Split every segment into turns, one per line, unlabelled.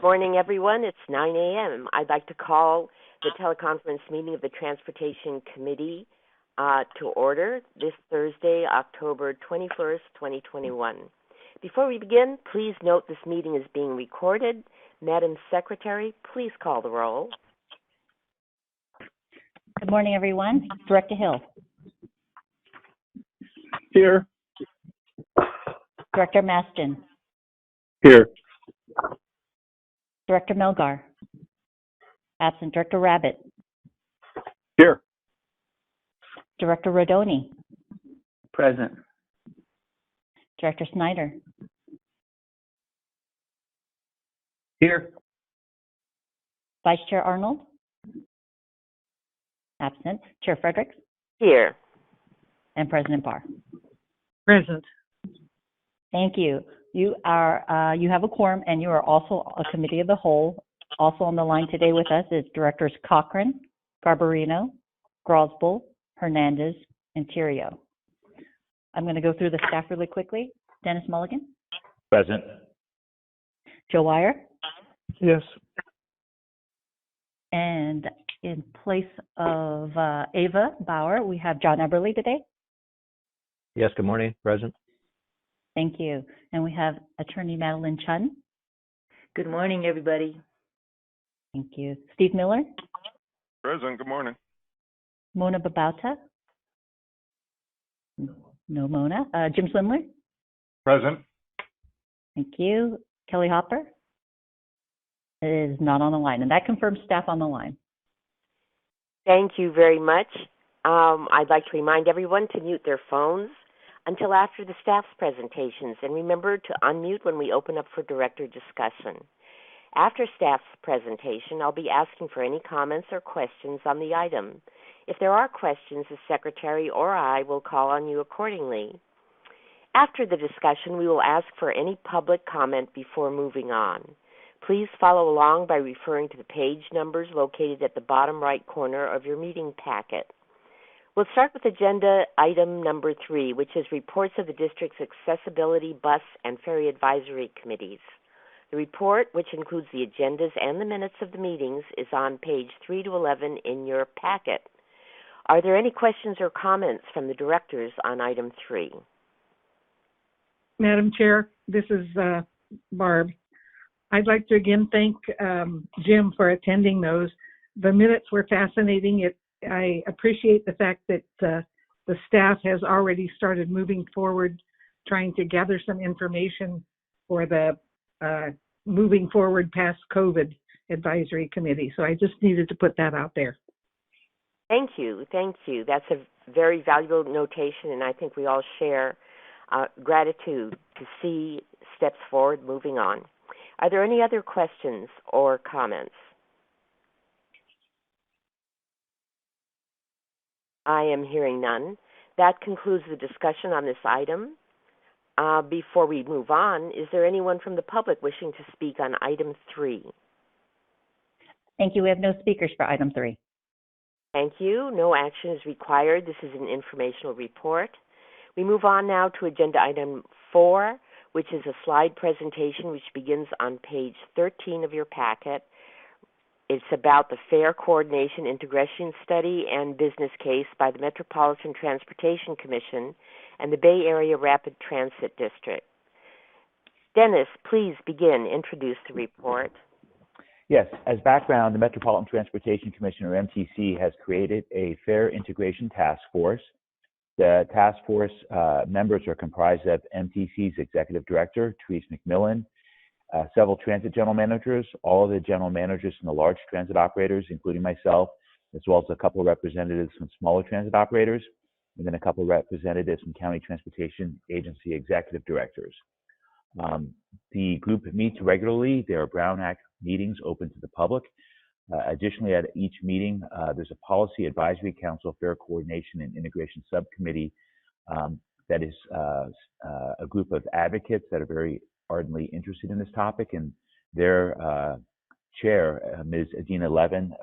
Morning, everyone. It's 9 a.m. I'd like to call the teleconference meeting of the Transportation Committee to order this Thursday, October 21st, 2021. Before we begin, please note this meeting is being recorded. Madam Secretary, please call the roll.
Good morning, everyone. Director Hill.
Here.
Director Maston.
Here.
Director Melgar. Absent. Director Rabbit.
Here.
Director Rodoni.
Present.
Director Snyder.
Here.
Vice Chair Arnold. Absent. Chair Fredericks.
Here.
And President Barr.
Present.
Thank you. You have a quorum, and you are also a committee of the whole. Also on the line today with us is Directors Cochran, Garbarino, Grosbull, Hernandez, and Theriault. I'm going to go through the staff really quickly. Dennis Mulligan.
Present.
Joe Wire.
Yes.
And in place of Ava Bauer, we have John Eberly today.
Yes, good morning. Present.
Thank you. And we have Attorney Madeline Chun.
Good morning, everybody.
Thank you. Steve Miller.
Present. Good morning.
Mona Babauta. No Mona. Jim Swindler.
Present.
Thank you. Kelly Hopper is not on the line, and that confirms staff on the line.
Thank you very much. I'd like to remind everyone to mute their phones until after the staff's presentations, and remember to unmute when we open up for director discussion. After staff's presentation, I'll be asking for any comments or questions on the item. If there are questions, the secretary or I will call on you accordingly. After the discussion, we will ask for any public comment before moving on. Please follow along by referring to the page numbers located at the bottom right corner of your meeting packet. We'll start with agenda item number 3, which is reports of the district's accessibility, bus, and ferry advisory committees. The report, which includes the agendas and the minutes of the meetings, is on page 3 to 11 in your packet. Are there any questions or comments from the directors on item 3?
Madam Chair, this is Barb. I'd like to again thank Jim for attending those. The minutes were fascinating. I appreciate the fact that the staff has already started moving forward, trying to gather some information for the moving forward past COVID advisory committee. So I just needed to put that out there.
Thank you. Thank you. That's a very valuable notation, and I think we all share gratitude to see steps forward moving on. Are there any other questions or comments? I am hearing none. That concludes the discussion on this item. Before we move on, is there anyone from the public wishing to speak on item 3?
Thank you. We have no speakers for item 3.
Thank you. No action is required. This is an informational report. We move on now to agenda item 4, which is a slide presentation which begins on page 13 of your packet. It's about the Fare Coordination Integration Study and Business Case by the Metropolitan Transportation Commission and the Bay Area Rapid Transit District. Dennis, please begin. Introduce the report.
Yes, as background, the Metropolitan Transportation Commission, or MTC, has created a fare integration task force. The task force members are comprised of MTC's Executive Director, Therese McMillan, several transit general managers, all of the general managers from the large transit operators, including myself, as well as a couple of representatives from smaller transit operators, and then a couple of representatives from county transportation agency executive directors. The group meets regularly. There are Brown Act meetings open to the public. Additionally, at each meeting, there's a Policy Advisory Council Fare Coordination and Integration Subcommittee that is a group of advocates that are very ardently interested in this topic, and their chair, Ms. Adina Levin,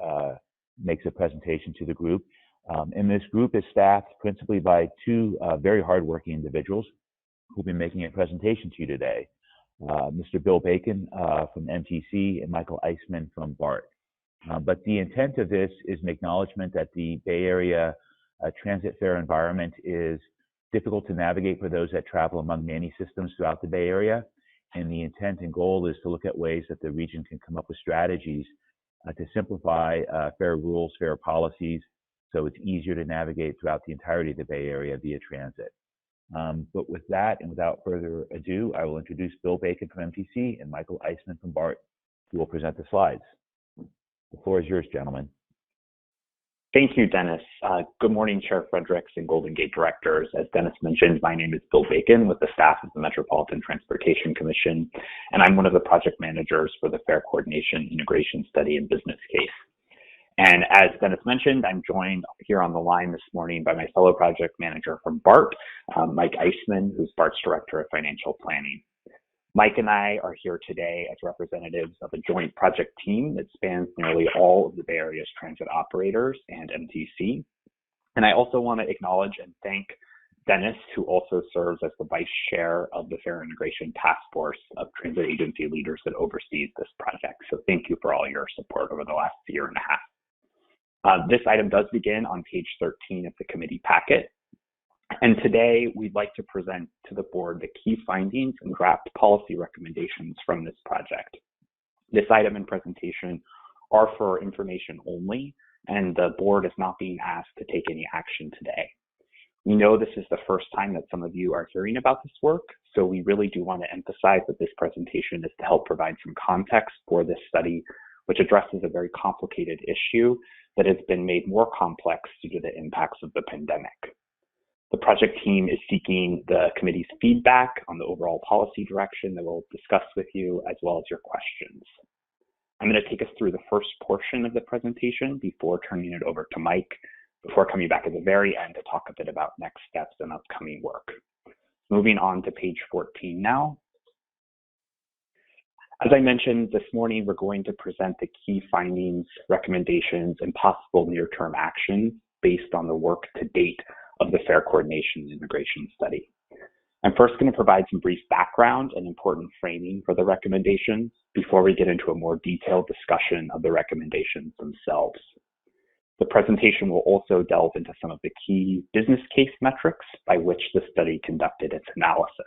makes a presentation to the group. And this group is staffed principally by two very hardworking individuals who will be making a presentation to you today. Mr. Bill Bacon from MTC, and Michael Eisman from BART. But the intent of this is an acknowledgement that the Bay Area transit fare environment is difficult to navigate for those that travel among many systems throughout the Bay Area. And the intent and goal is to look at ways that the region can come up with strategies to simplify fare rules, fare policies, so it's easier to navigate throughout the entirety of the Bay Area via transit. But with that, and without further ado, I will introduce Bill Bacon from MTC and Michael Eisman from BART, who will present the slides. The floor is yours, gentlemen.
Thank you, Dennis. Good morning, Chair Fredericks and Golden Gate directors. As Dennis mentioned, my name is Bill Bacon with the staff of the Metropolitan Transportation Commission, and I'm one of the project managers for the Fare Coordination Integration Study and Business Case. And as Dennis mentioned, I'm joined here on the line this morning by my fellow project manager from BART, Mike Eisman, who's BART's Director of Financial Planning. Mike and I are here today as representatives of a joint project team that spans nearly all of the Bay Area's transit operators and MTC. And I also want to acknowledge and thank Dennis, who also serves as the Vice Chair of the Fare Integration Task Force of transit agency leaders that oversees this project. So thank you for all your support over the last year and a half. This item does begin on page 13 of the committee packet. And today, we'd like to present to the board the key findings and draft policy recommendations from this project. This item and presentation are for information only, and the board is not being asked to take any action today. We know this is the first time that some of you are hearing about this work, so we really do want to emphasize that this presentation is to help provide some context for this study, which addresses a very complicated issue that has been made more complex due to the impacts of the pandemic. The project team is seeking the committee's feedback on the overall policy direction that we'll discuss with you, as well as your questions. I'm going to take us through the first portion of the presentation before turning it over to Mike, before coming back at the very end to talk a bit about next steps and upcoming work. Moving on to page 14 now. As I mentioned this morning, we're going to present the key findings, recommendations, and possible near-term actions based on the work to date of the Fare Coordination and Integration Study. I'm first going to provide some brief background and important framing for the recommendations before we get into a more detailed discussion of the recommendations themselves. The presentation will also delve into some of the key business case metrics by which the study conducted its analysis.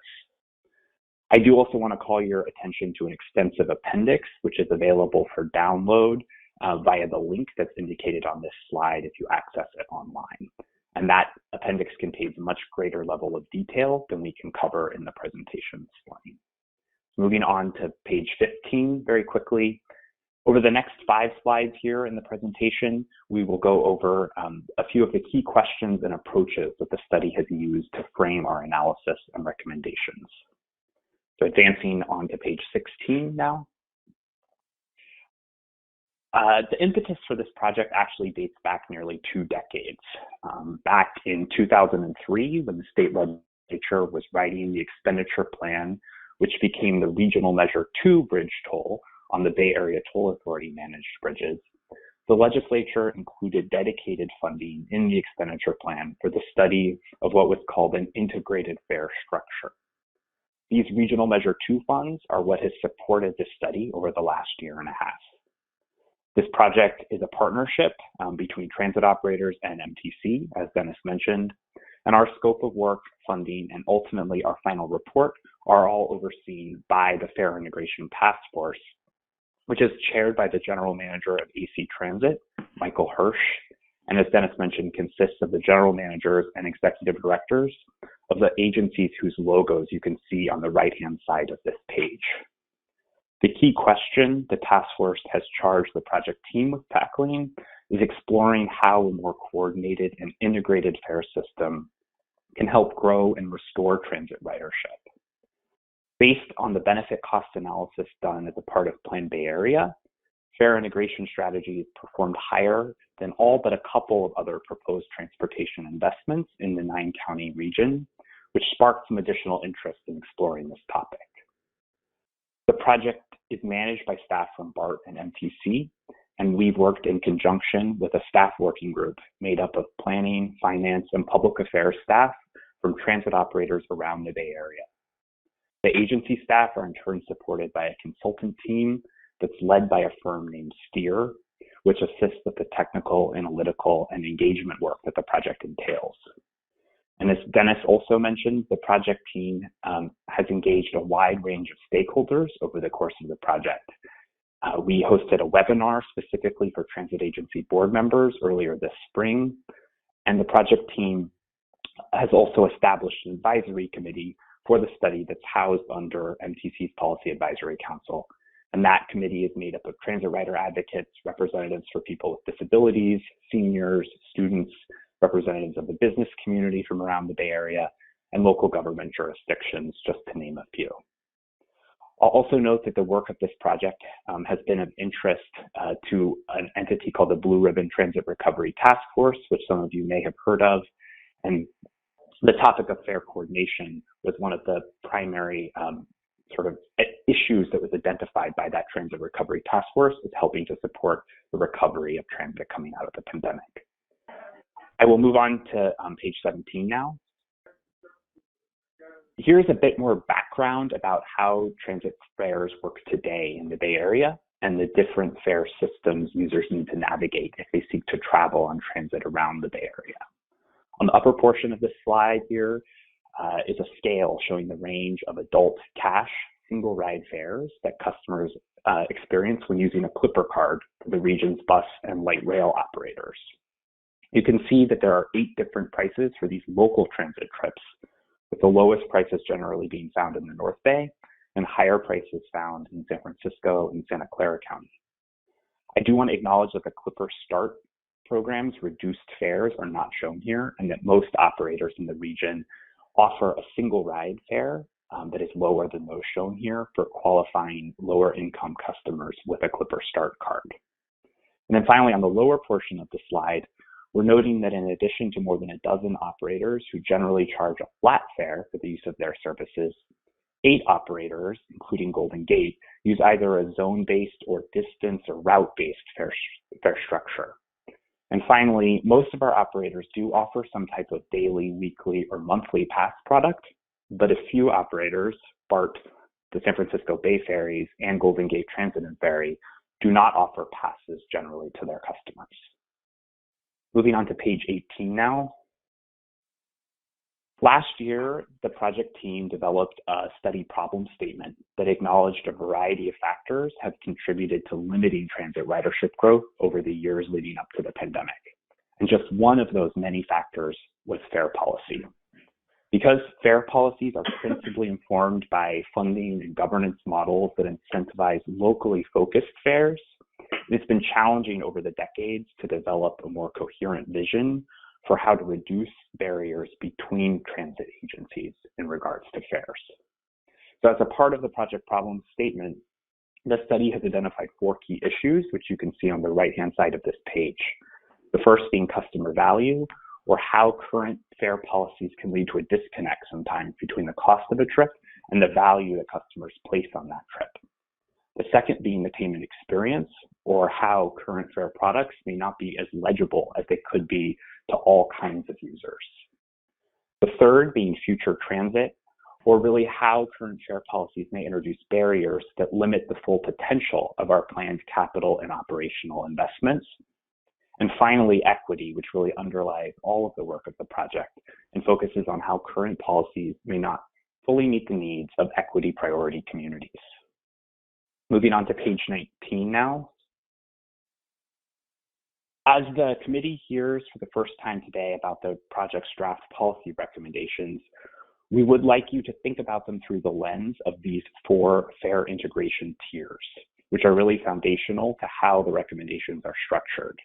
I do also want to call your attention to an extensive appendix, which is available for download via the link that's indicated on this slide if you access it online. And that appendix contains a much greater level of detail than we can cover in the presentation this morning. Moving on to page 15 very quickly. Over the next 5 slides here in the presentation, we will go over a few of the key questions and approaches that the study has used to frame our analysis and recommendations. So advancing on to page 16 now. The impetus for this project actually dates back nearly 2 decades. Back in 2003, when the state legislature was writing the expenditure plan, which became the Regional Measure 2 bridge toll on the Bay Area Toll Authority managed bridges, the legislature included dedicated funding in the expenditure plan for the study of what was called an integrated fare structure. These Regional Measure 2 funds are what has supported this study over the last year and a half. This project is a partnership between transit operators and MTC, as Dennis mentioned, and our scope of work, funding, and ultimately our final report are all overseen by the Fare Integration Task Force, which is chaired by the General Manager of AC Transit, Michael Hirsch, and as Dennis mentioned, consists of the general managers and executive directors of the agencies whose logos you can see on the right-hand side of this page. The key question the task force has charged the project team with tackling is exploring how a more coordinated and integrated fare system can help grow and restore transit ridership. Based on the benefit cost analysis done as a part of Plan Bay Area, fare integration strategies performed higher than all but a couple of other proposed transportation investments in the 9-county region, which sparked some additional interest in exploring this topic. The project is managed by staff from BART and MTC, and we've worked in conjunction with a staff working group made up of planning, finance, and public affairs staff from transit operators around the Bay Area. The agency staff are in turn supported by a consultant team that's led by a firm named Steer, which assists with the technical, analytical, and engagement work that the project entails. And as Dennis also mentioned, the project team has engaged a wide range of stakeholders over the course of the project. We hosted a webinar specifically for transit agency board members earlier this spring, and the project team has also established an advisory committee for the study that's housed under MTC's Policy Advisory Council. And that committee is made up of transit rider advocates, representatives for people with disabilities, seniors, students, representatives of the business community from around the Bay Area, and local government jurisdictions, just to name a few. I'll also note that the work of this project has been of interest to an entity called the Blue Ribbon Transit Recovery Task Force, which some of you may have heard of. And the topic of fare coordination was one of the primary sort of issues that was identified by that Transit Recovery Task Force as helping to support the recovery of transit coming out of the pandemic. I will move on to page 17 now. Here's a bit more background about how transit fares work today in the Bay Area and the different fare systems users need to navigate if they seek to travel on transit around the Bay Area. On the upper portion of this slide here is a scale showing the range of adult cash single ride fares that customers experience when using a Clipper card for the region's bus and light rail operators. You can see that there are 8 different prices for these local transit trips, with the lowest prices generally being found in the North Bay and higher prices found in San Francisco and Santa Clara County. I do want to acknowledge that the Clipper Start program's reduced fares are not shown here, and that most operators in the region offer a single ride fare that is lower than those shown here for qualifying lower income customers with a Clipper Start card. And then finally, on the lower portion of the slide, we're noting that in addition to more than a dozen operators who generally charge a flat fare for the use of their services, 8 operators, including Golden Gate, use either a zone-based or distance or route-based fare structure. And finally, most of our operators do offer some type of daily, weekly, or monthly pass product, but a few operators, Brt, the San Francisco Bay Ferries, and Golden Gate Transit and Ferry, do not offer passes generally to their customers. Moving on to page 18 now. Last year, the project team developed a study problem statement that acknowledged a variety of factors have contributed to limiting transit ridership growth over the years leading up to the pandemic. And just one of those many factors was fare policy. Because fare policies are principally informed by funding and governance models that incentivize locally focused fares, it's been challenging over the decades to develop a more coherent vision for how to reduce barriers between transit agencies in regards to fares. So as a part of the project problem statement, the study has identified 4 key issues, which you can see on the right-hand side of this page. The first being customer value, or how current fare policies can lead to a disconnect sometimes between the cost of a trip and the value that customers place on that trip. The second being the payment experience, or how current fare products may not be as legible as they could be to all kinds of users. The third being future transit, or really how current fare policies may introduce barriers that limit the full potential of our planned capital and operational investments. And finally, equity, which really underlies all of the work of the project and focuses on how current policies may not fully meet the needs of equity priority communities. Moving on to page 19 now. As the committee hears for the first time today about the project's draft policy recommendations, we would like you to think about them through the lens of these 4 fare integration tiers, which are really foundational to how the recommendations are structured.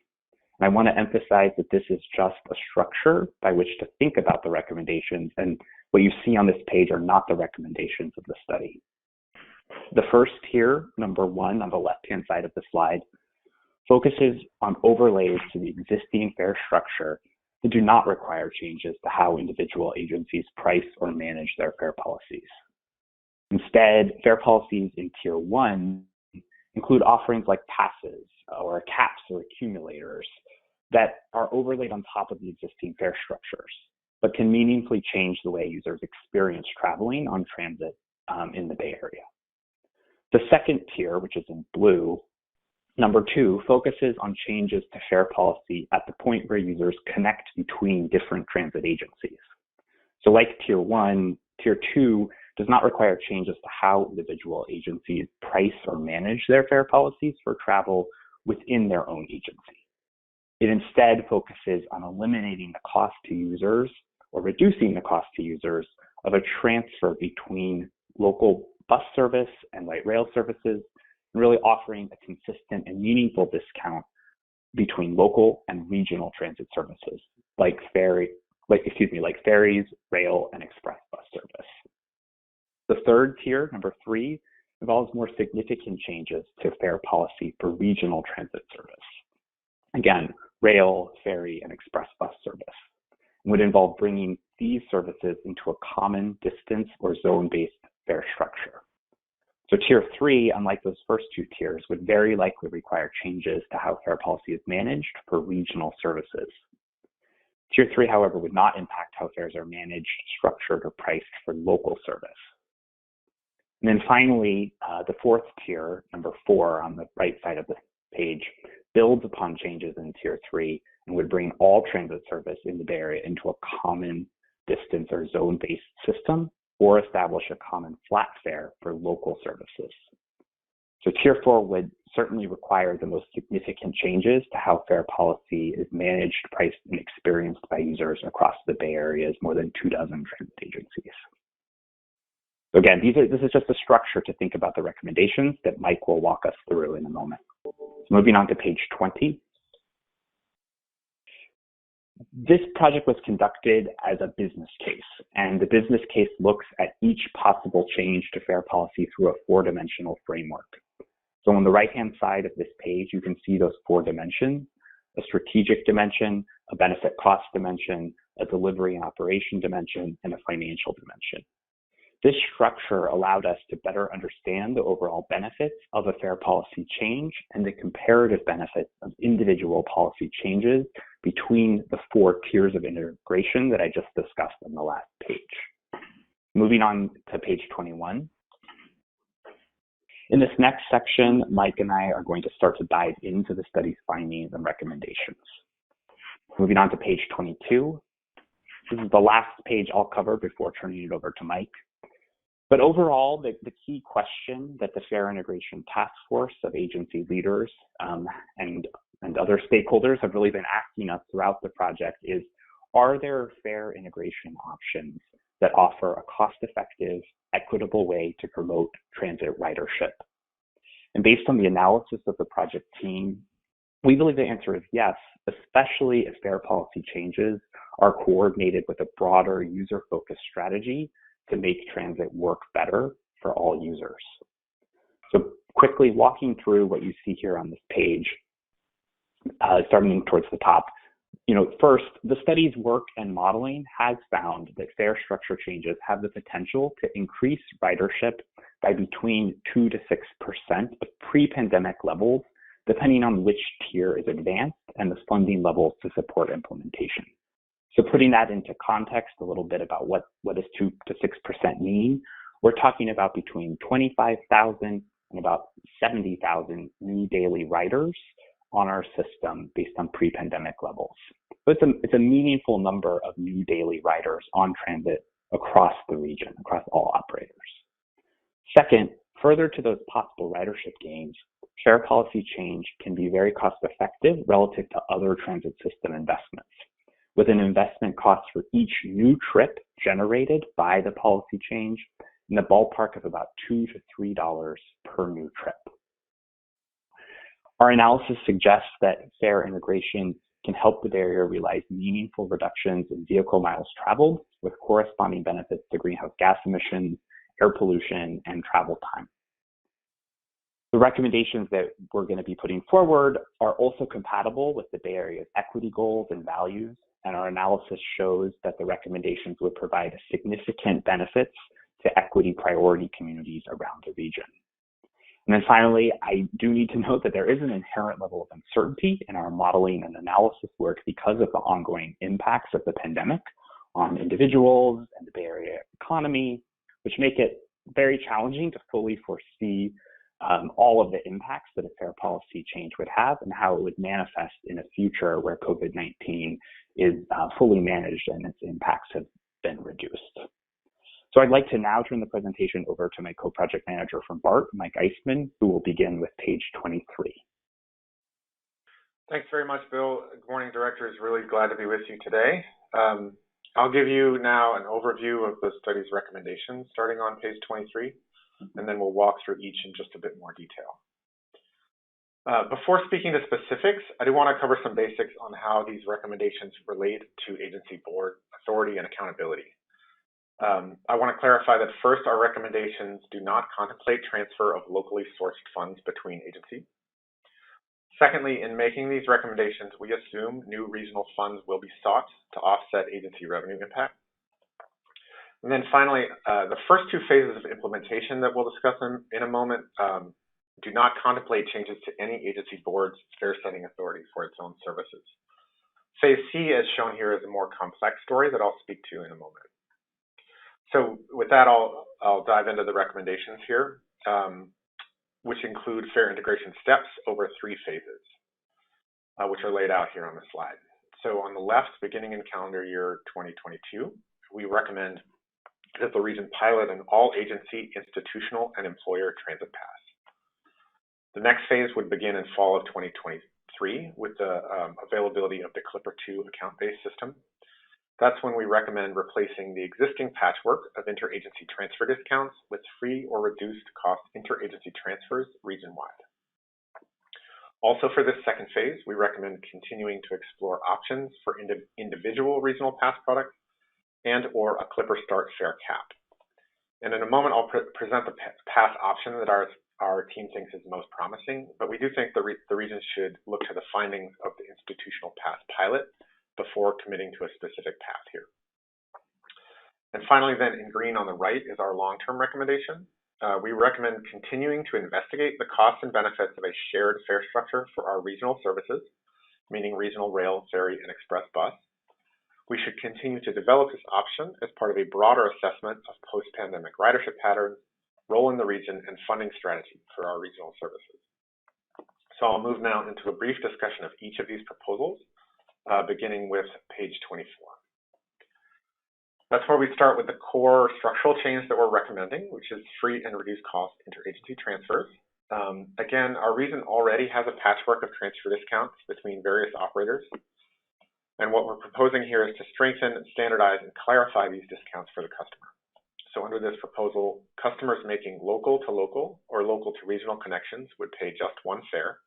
And I want to emphasize that this is just a structure by which to think about the recommendations, and what you see on this page are not the recommendations of the study. The first tier, number 1 on the left-hand side of the slide, focuses on overlays to the existing fare structure that do not require changes to how individual agencies price or manage their fare policies. Instead, fare policies in Tier 1 include offerings like passes or caps or accumulators that are overlaid on top of the existing fare structures, but can meaningfully change the way users experience traveling on transit in the Bay Area. The second tier, which is in blue, number 2, focuses on changes to fare policy at the point where users connect between different transit agencies. So like Tier 1, Tier 2 does not require changes to how individual agencies price or manage their fare policies for travel within their own agency. It instead focuses on eliminating the cost to users or reducing the cost to users of a transfer between local bus service and light rail services, and really offering a consistent and meaningful discount between local and regional transit services, like ferries, rail, and express bus service. The third tier, number 3, involves more significant changes to fare policy for regional transit service. Again, rail, ferry, and express bus service, and would involve bringing these services into a common distance or zone-based fare structure. So Tier 3, unlike those first 2 tiers, would very likely require changes to how fare policy is managed for regional services. Tier 3, however, would not impact how fares are managed, structured, or priced for local service. And then finally, the fourth tier, number 4 on the right side of the page, builds upon changes in Tier 3 and would bring all transit service in the Bay Area into a common distance or zone-based system, or establish a common flat fare for local services. So Tier 4 would certainly require the most significant changes to how fare policy is managed, priced, and experienced by users across the Bay Area's more than 24 transit agencies. So again, this is just a structure to think about the recommendations that Mike will walk us through in a moment. So moving on to page 20. This project was conducted as a business case, and the business case looks at each possible change to fare policy through a 4-dimensional framework. So on the right-hand side of this page, you can see those 4 dimensions: a strategic dimension, a benefit cost dimension, a delivery and operation dimension, and a financial dimension. This structure allowed us to better understand the overall benefits of a fare policy change and the comparative benefits of individual policy changes between the 4 tiers of integration that I just discussed on the last page. Moving on to page 21. In this next section, Mike and I are going to start to dive into the study's findings and recommendations. Moving on to page 22. This is the last page I'll cover before turning it over to Mike. But overall, the key question that the Fare Integration Task Force of agency leaders and other stakeholders have really been asking us throughout the project is, are there fare integration options that offer a cost-effective, equitable way to promote transit ridership? And based on the analysis of the project team, we believe the answer is yes, especially if fare policy changes are coordinated with a broader user-focused strategy to make transit work better for all users. So quickly walking through what you see here on this page, starting towards the top. First, the study's work and modeling has found that fare structure changes have the potential to increase ridership by between 2 to 6% of pre-pandemic levels, depending on which tier is advanced and the funding levels to support implementation. So putting that into context a little bit about what does 2 to 6% mean, we're talking about between 25,000 and about 70,000 new daily riders on our system based on pre-pandemic levels. So it's a meaningful number of new daily riders on transit across the region, across all operators. Second, further to those possible ridership gains, fare policy change can be very cost effective relative to other transit system investments, with an investment cost for each new trip generated by the policy change in the ballpark of about $2 to $3 per new trip. Our analysis suggests that fare integration can help the Bay Area realize meaningful reductions in vehicle miles traveled with corresponding benefits to greenhouse gas emissions, air pollution, and travel time. The recommendations that we're going to be putting forward are also compatible with the Bay Area's equity goals and values, and our analysis shows that the recommendations would provide significant benefits to equity priority communities around the region. And then finally, I do need to note that there is an inherent level of uncertainty in our modeling and analysis work because of the ongoing impacts of the pandemic on individuals and the Bay Area economy, which make it very challenging to fully foresee all of the impacts that a fare policy change would have and how it would manifest in a future where COVID-19 is fully managed and its impacts have been reduced. So I'd like to now turn the presentation over to my co-project manager from BART, Mike Eistman, who will begin with page 23.
Thanks very much, Bill. Good morning, directors. Really glad to be with you today. I'll give you now an overview of the study's recommendations starting on page 23, and then we'll walk through each in just a bit more detail. Before speaking to specifics, I do want to cover some basics on how these recommendations relate to agency board authority and accountability. I want to clarify that first, our recommendations do not contemplate transfer of locally sourced funds between agencies. Secondly, in making these recommendations, we assume new regional funds will be sought to offset agency revenue impact. And then finally, the first two phases of implementation that we'll discuss in a moment do not contemplate changes to any agency board's fare setting authority for its own services. Phase C, as shown here, is a more complex story that I'll speak to in a moment. So with that, I'll dive into the recommendations here, which include fare integration steps over 3 phases, which are laid out here on the slide. So on the left, beginning in calendar year 2022, we recommend that the region pilot an all-agency, institutional, and employer transit pass. The next phase would begin in fall of 2023 with the availability of the Clipper 2 account-based system. That's when we recommend replacing the existing patchwork of interagency transfer discounts with free or reduced cost interagency transfers region-wide. Also for this second phase, we recommend continuing to explore options for individual regional pass products and or a Clipper Start fare cap. And in a moment, I'll present the pass option that our team thinks is most promising, but we do think the region should look to the findings of the institutional pass pilot before committing to a specific path here. And finally, then in green on the right is our long-term recommendation. We recommend continuing to investigate the costs and benefits of a shared fare structure for our regional services, meaning regional rail, ferry, and express bus. We should continue to develop this option as part of a broader assessment of post-pandemic ridership patterns, role in the region, and funding strategy for our regional services. So I'll move now into a brief discussion of each of these proposals, beginning with page 24. That's where we start with the core structural change that we're recommending, which is free and reduced cost interagency transfers. Again, our region already has a patchwork of transfer discounts between various operators. And what we're proposing here is to strengthen, standardize, and clarify these discounts for the customer. So under this proposal, customers making local to local or local to regional connections would pay just one fare,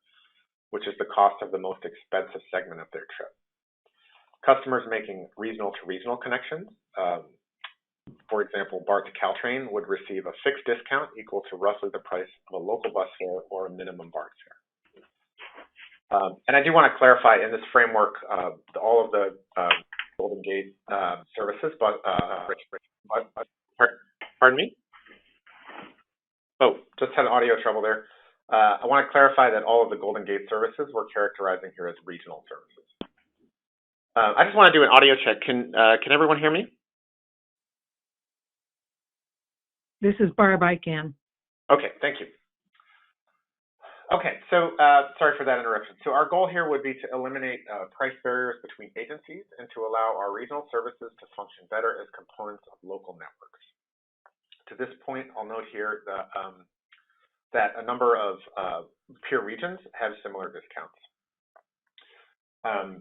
which is the cost of the most expensive segment of their trip. Customers making regional to regional connections, for example, Brt to Caltrain, would receive a fixed discount equal to roughly the price of a local bus fare or a minimum Brt fare. And I do want to clarify in this framework, all of the Golden Gate services, but pardon me? Oh, just had audio trouble there. I want to clarify that all of the Golden Gate services we're characterizing here as regional services. I just want to do an audio check. Can everyone hear me?
This is Barb. I can.
Okay, thank you. Okay, so sorry for that interruption. So our goal here would be to eliminate price barriers between agencies and to allow our regional services to function better as components of local networks. To this point, I'll note here that a number of peer regions have similar discounts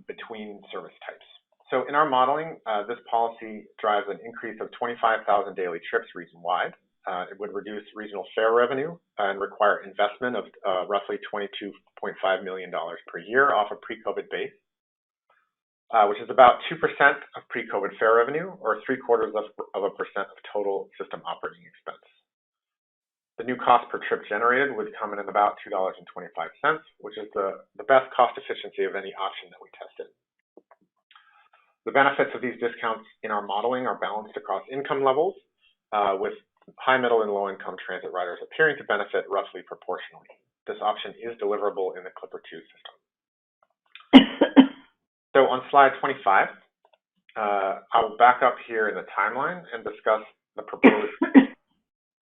between service types. So in our modeling, this policy drives an increase of 25,000 daily trips region-wide. It would reduce regional fare revenue and require investment of roughly $22.5 million per year off a pre-COVID base, which is about 2% of pre-COVID fare revenue or 0.75% of total system operating expense. The new cost per trip generated would come in at about $2.25, which is the best cost efficiency of any option that we tested. The benefits of these discounts in our modeling are balanced across income levels, with high, middle, and low-income transit riders appearing to benefit roughly proportionally. This option is deliverable in the Clipper 2 system. So on slide 25, I will back up here in the timeline and discuss the proposed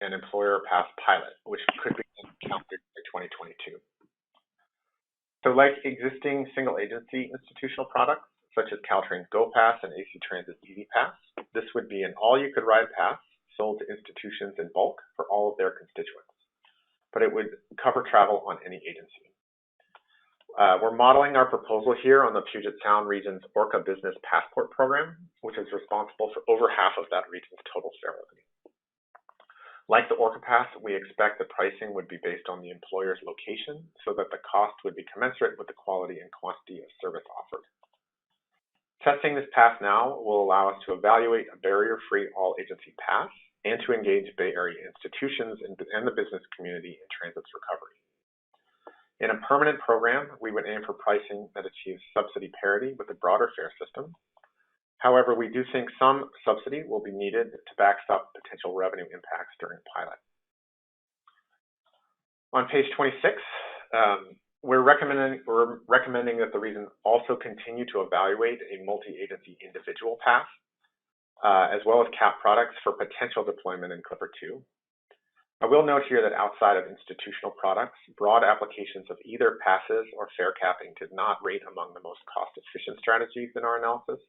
an employer pass pilot, which could be calendar year 2022. So like existing single agency institutional products, such as Caltrain's Go Pass and AC Transit's Easy Pass, this would be an all-you-could-ride pass sold to institutions in bulk for all of their constituents, but it would cover travel on any agency. We're modeling our proposal here on the Puget Sound region's Orca Business Passport Program, which is responsible for over half of that region's total fare revenue. Like the Orca Pass, we expect the pricing would be based on the employer's location so that the cost would be commensurate with the quality and quantity of service offered. Testing this pass now will allow us to evaluate a barrier-free all-agency pass and to engage Bay Area institutions and the business community in transit's recovery. In a permanent program, we would aim for pricing that achieves subsidy parity with the broader fare system. However, we do think some subsidy will be needed to backstop potential revenue impacts during pilot. On page 26, we're recommending that the region also continue to evaluate a multi-agency individual pass, as well as CAP products for potential deployment in Clipper 2. I will note here that outside of institutional products, broad applications of either passes or fare capping did not rate among the most cost-efficient strategies in our analysis.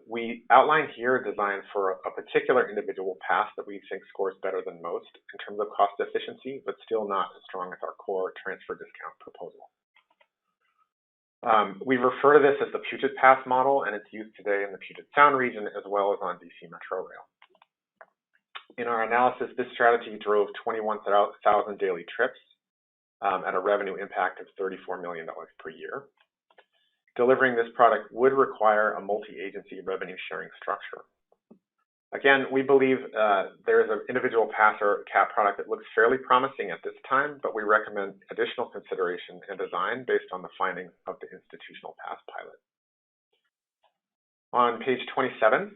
We outline here a design for a particular individual pass that we think scores better than most in terms of cost efficiency, but still not as strong as our core transfer discount proposal. We refer to this as the Puget Pass model, and it's used today in the Puget Sound region as well as on DC Metro Rail. In our analysis, this strategy drove 21,000 daily trips at a revenue impact of $34 million per year. Delivering this product would require a multi-agency revenue sharing structure. Again, we believe there is an individual pass or CAP product that looks fairly promising at this time, but we recommend additional consideration and design based on the findings of the institutional pass pilot. On page 27,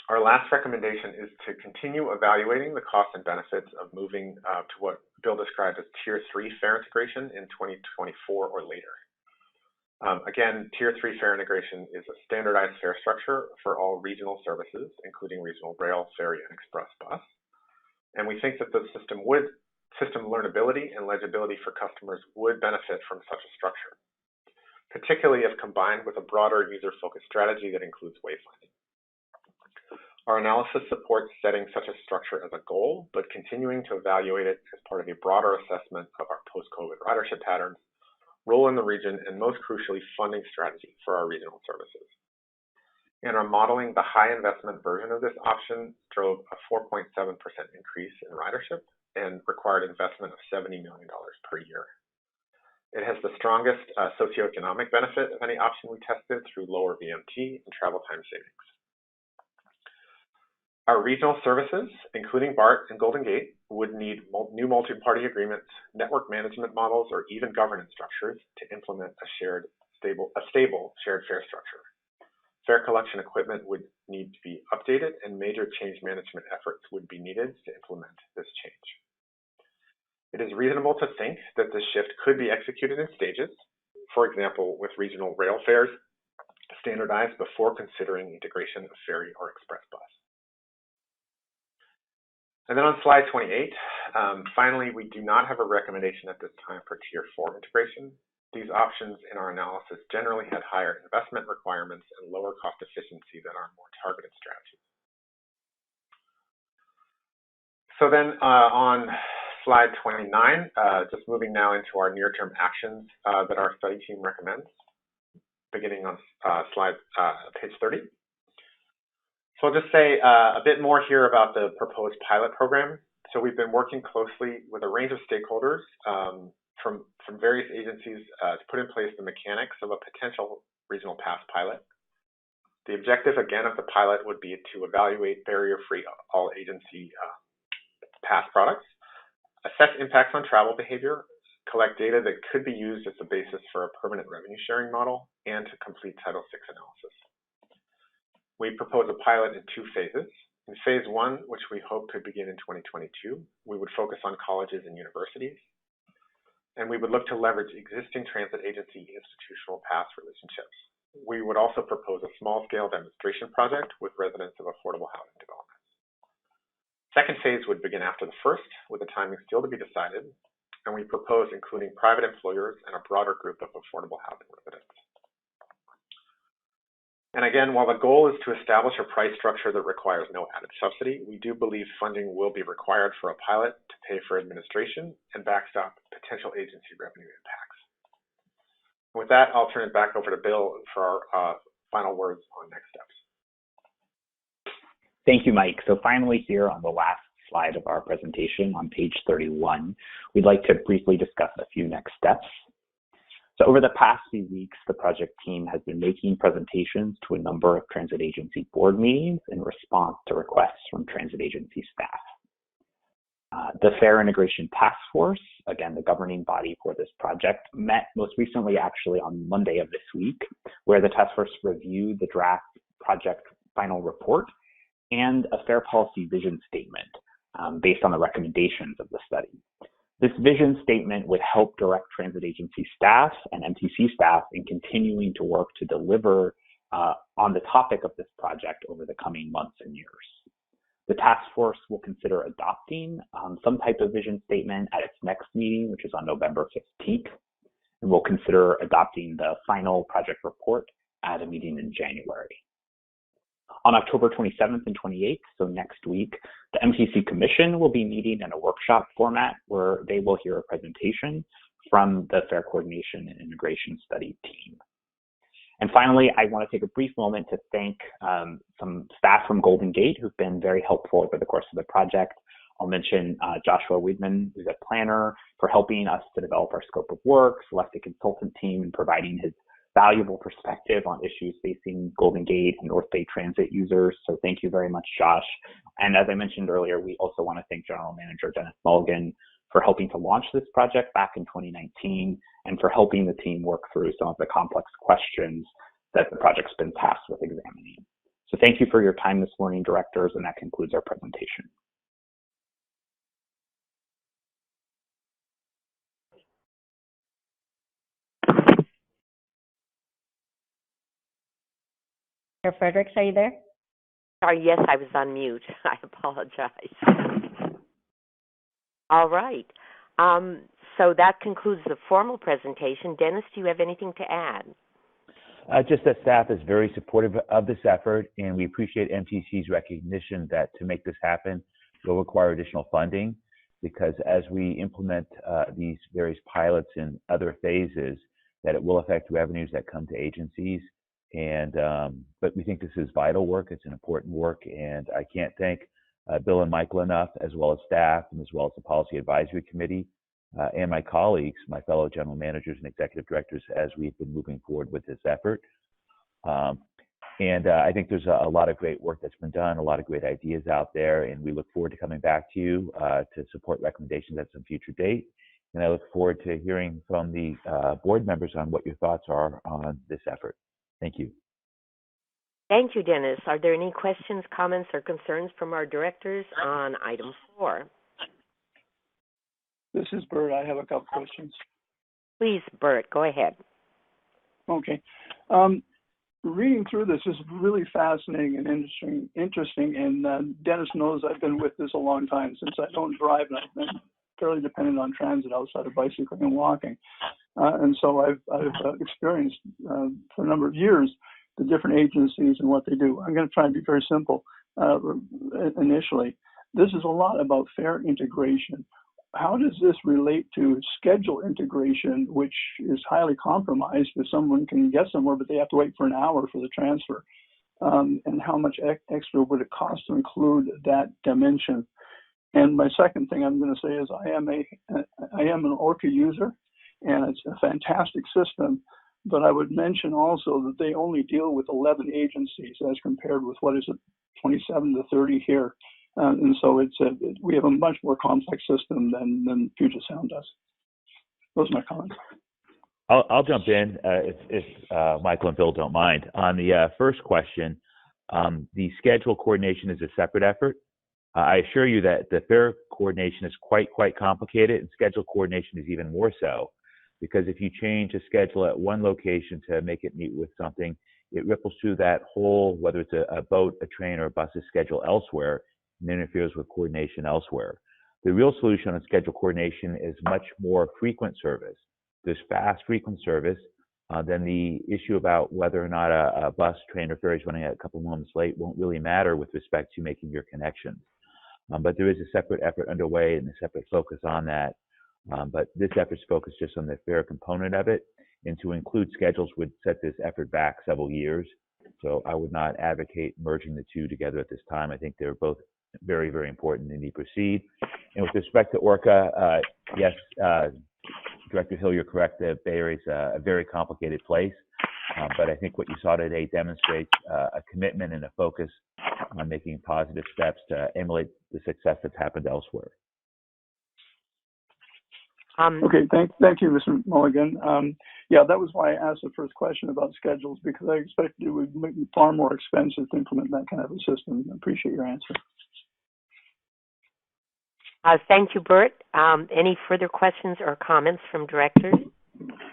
our last recommendation is to continue evaluating the costs and benefits of moving to what Bill described as Tier 3 fare integration in 2024 or later. Again, Tier 3 fare integration is a standardized fare structure for all regional services, including regional rail, ferry, and express bus. And we think that the system learnability and legibility for customers would benefit from such a structure, particularly if combined with a broader user-focused strategy that includes wayfinding. Our analysis supports setting such a structure as a goal, but continuing to evaluate it as part of a broader assessment of our post-COVID ridership patterns, role in the region, and most crucially, funding strategy for our regional services. In our modeling, the high investment version of this option drove a 4.7% increase in ridership and required investment of $70 million per year. It has the strongest socioeconomic benefit of any option we tested through lower VMT and travel time savings. Our regional services, including Brt and Golden Gate, would need new multi-party agreements, network management models, or even governance structures to implement a stable shared fare structure. Fare collection equipment would need to be updated, and major change management efforts would be needed to implement this change. It is reasonable to think that this shift could be executed in stages, for example, with regional rail fares standardized before considering integration of ferry or express bus. And then on slide 28, finally, we do not have a recommendation at this time for Tier 4 integration. These options in our analysis generally had higher investment requirements and lower cost efficiency than our more targeted strategies. So then on slide 29, just moving now into our near-term actions that our study team recommends, beginning on page 30. So I'll just say a bit more here about the proposed pilot program. So we've been working closely with a range of stakeholders from various agencies to put in place the mechanics of a potential regional pass pilot. The objective, again, of the pilot would be to evaluate barrier-free all-agency pass products, assess impacts on travel behavior, collect data that could be used as the basis for a permanent revenue sharing model, and to complete Title VI analysis. We propose a pilot in 2 phases. In phase 1, which we hope could begin in 2022, we would focus on colleges and universities, and we would look to leverage existing transit agency institutional pass relationships. We would also propose a small-scale demonstration project with residents of affordable housing developments. Second phase would begin after the first, with the timing still to be decided, and we propose including private employers and a broader group of affordable housing residents. And again, while the goal is to establish a price structure that requires no added subsidy, we do believe funding will be required for a pilot to pay for administration and backstop potential agency revenue impacts. With that, I'll turn it back over to Bill for our final words on next steps.
Thank you, Mike. So finally here on the last slide of our presentation on page 31, we'd like to briefly discuss a few next steps. So over the past few weeks, the project team has been making presentations to a number of transit agency board meetings in response to requests from transit agency staff. The Fair Integration Task Force, again, the governing body for this project, met most recently actually on Monday of this week, where the task force reviewed the draft project final report and a fair policy vision statement based on the recommendations of the study. This vision statement would help direct transit agency staff and MTC staff in continuing to work to deliver on the topic of this project over the coming months and years. The task force will consider adopting some type of vision statement at its next meeting, which is on November 15th, and we'll consider adopting the final project report at a meeting in January. On October 27th and 28th, so next week, the MTC Commission will be meeting in a workshop format where they will hear a presentation from the Fair Coordination and Integration Study team. And finally, I want to take a brief moment to thank some staff from Golden Gate who've been very helpful over the course of the project. I'll mention Joshua Weidman, who's a planner, for helping us to develop our scope of work, select a consultant team, and providing his valuable perspective on issues facing Golden Gate and North Bay Transit users. So thank you very much, Josh. And as I mentioned earlier, we also want to thank General Manager Dennis Mulligan for helping to launch this project back in 2019 and for helping the team work through some of the complex questions that the project's been tasked with examining. So thank you for your time this morning, directors, and that concludes our presentation.
Chair Fredericks, are you there?
Sorry, yes, I was on mute. I apologize. All right. So that concludes the formal presentation. Dennis, do you have anything to add?
Just that staff is very supportive of this effort, and we appreciate MTC's recognition that to make this happen, will require additional funding, because as we implement these various pilots in other phases, that it will affect revenues that come to agencies. And but we think this is vital work. It's an important work, and I can't thank Bill and Michael enough, as well as staff, and as well as the Policy Advisory Committee, and my colleagues, my fellow general managers and executive directors, as we've been moving forward with this effort. And I think there's a lot of great work that's been done, a lot of great ideas out there, and we look forward to coming back to you to support recommendations at some future date. And I look forward to hearing from the board members on what your thoughts are on this effort. Thank you.
Thank you, Dennis. Are there any questions, comments, or concerns from our directors on item 4?
This is Bert. I have a couple questions.
Please, Bert, go ahead.
Okay. Reading through this is really fascinating and interesting. And Dennis knows I've been with this a long time. Since I don't drive, and I've been fairly dependent on transit outside of bicycling and walking. And so I've experienced for a number of years the different agencies and what they do. I'm going to try and be very simple initially. This is a lot about fair integration. How does this relate to schedule integration, which is highly compromised if someone can get somewhere, but they have to wait for an hour for the transfer? And how much extra would it cost to include that dimension? And my second thing I'm going to say is I am an ORCA user, and it's a fantastic system. But I would mention also that they only deal with 11 agencies as compared with, 27 to 30 here. And so we have a much more complex system than Puget Sound does. Those are my comments.
I'll jump in if Michael and Bill don't mind. On the first question, the schedule coordination is a separate effort. I assure you that the fair coordination is quite complicated, and schedule coordination is even more so, because if you change a schedule at one location to make it meet with something, it ripples through that whole, whether it's a boat, a train, or a bus's schedule elsewhere, and interferes with coordination elsewhere. The real solution on schedule coordination is much more frequent service. There's fast, frequent service. Then the issue about whether or not a bus, train, or ferry is running a couple moments late won't really matter with respect to making your connections. But there is a separate effort underway and a separate focus on that. But this effort's focused just on the fare component of it, and to include schedules would set this effort back several years. So I would not advocate merging the two together at this time. I think they're both very, very important and need to proceed. And with respect to ORCA, yes, Director Hill, you're correct. The Bay Area is a very complicated place, but I think what you saw today demonstrates a commitment and a focus on making positive steps to emulate the success that's happened elsewhere.
Okay, thank you, Mr. Mulligan. Yeah, that was why I asked the first question about schedules, because I expected it would make it far more expensive to implement that kind of a system. I appreciate your answer.
Thank you, Bert. Any further questions or comments from directors?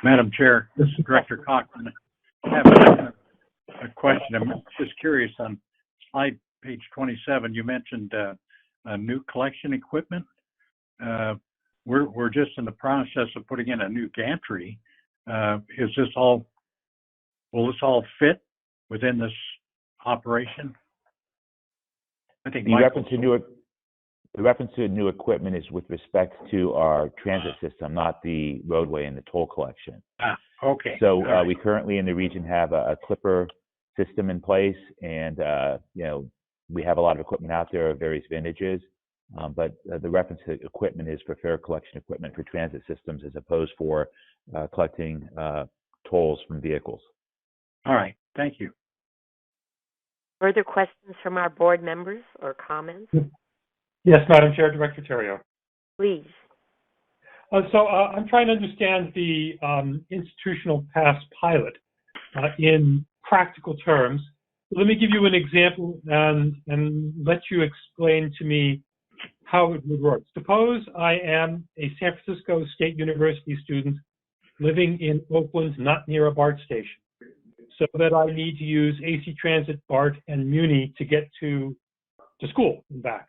Madam Chair, this is Director Cochran. I have a question. I'm just curious, on slide page 27, you mentioned new collection equipment. We're just in the process of putting in a new gantry. Will this all fit within this operation? I think
the reference to new equipment is with respect to our transit system, not the roadway and the toll collection.
Okay.
So we currently in the region have a clipper system in place, and we have a lot of equipment out there of various vintages. But the reference to equipment is for fare collection equipment for transit systems, as opposed for collecting tolls from vehicles.
All right. Thank you.
Further questions from our board members or comments?
Yes, Madam Chair, Director Terrio.
Please.
I'm trying to understand the institutional pass pilot in practical terms. Let me give you an example and let you explain to me how it would work. Suppose I am a San Francisco State University student living in Oakland, not near a BART station, so that I need to use AC Transit, BART, and Muni to get to school and back.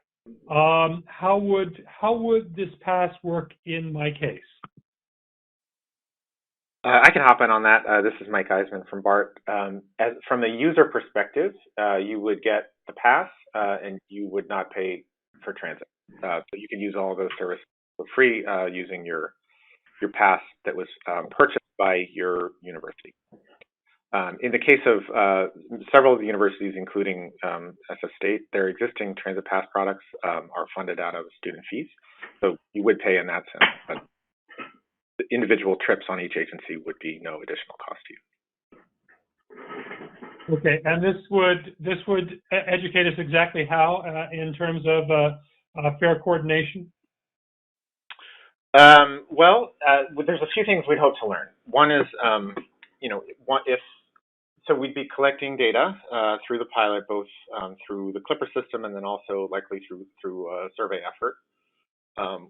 How would this pass work in my case?
I can hop in on that. This is Mike Eisman from BART. From the user perspective, you would get the pass and you would not pay for transit. So you can use all of those services for free using your pass that was purchased by your university. In the case of several of the universities, including SF State, their existing transit pass products are funded out of student fees. So you would pay in that sense, but the individual trips on each agency would be no additional cost to you.
Okay, and this would educate us exactly how in terms of fare coordination?
There's a few things we'd hope to learn. One is, so we'd be collecting data through the pilot, both through the Clipper system and then also likely through a survey effort.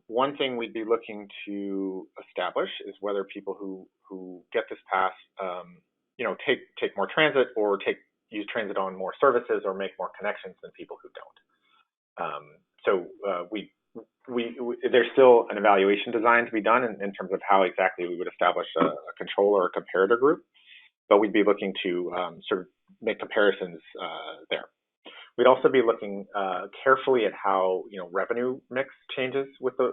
One thing we'd be looking to establish is whether people who get this pass, take more transit or use transit on more services or make more connections than people who don't. There's still an evaluation design to be done in terms of how exactly we would establish a control or a comparator group, but we'd be looking to sort of make comparisons there. We'd also be looking carefully at how revenue mix changes with the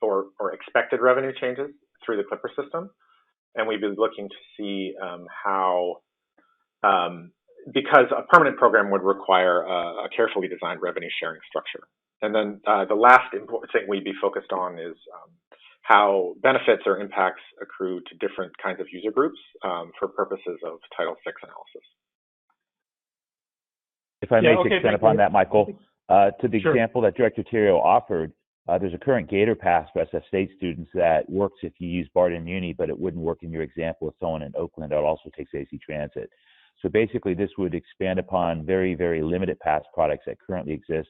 or expected revenue changes through the Clipper system, and we'd be looking to see how because a permanent program would require a carefully designed revenue sharing structure. And then the last important thing we'd be focused on is how benefits or impacts accrue to different kinds of user groups for purposes of Title VI analysis.
If I may expand upon that, Michael, to the example that Director Terrio offered, there's a current Gator Pass for SF State students that works if you use BART and Muni, but it wouldn't work in your example with someone in Oakland that also takes AC Transit. So basically, this would expand upon very, very limited pass products that currently exist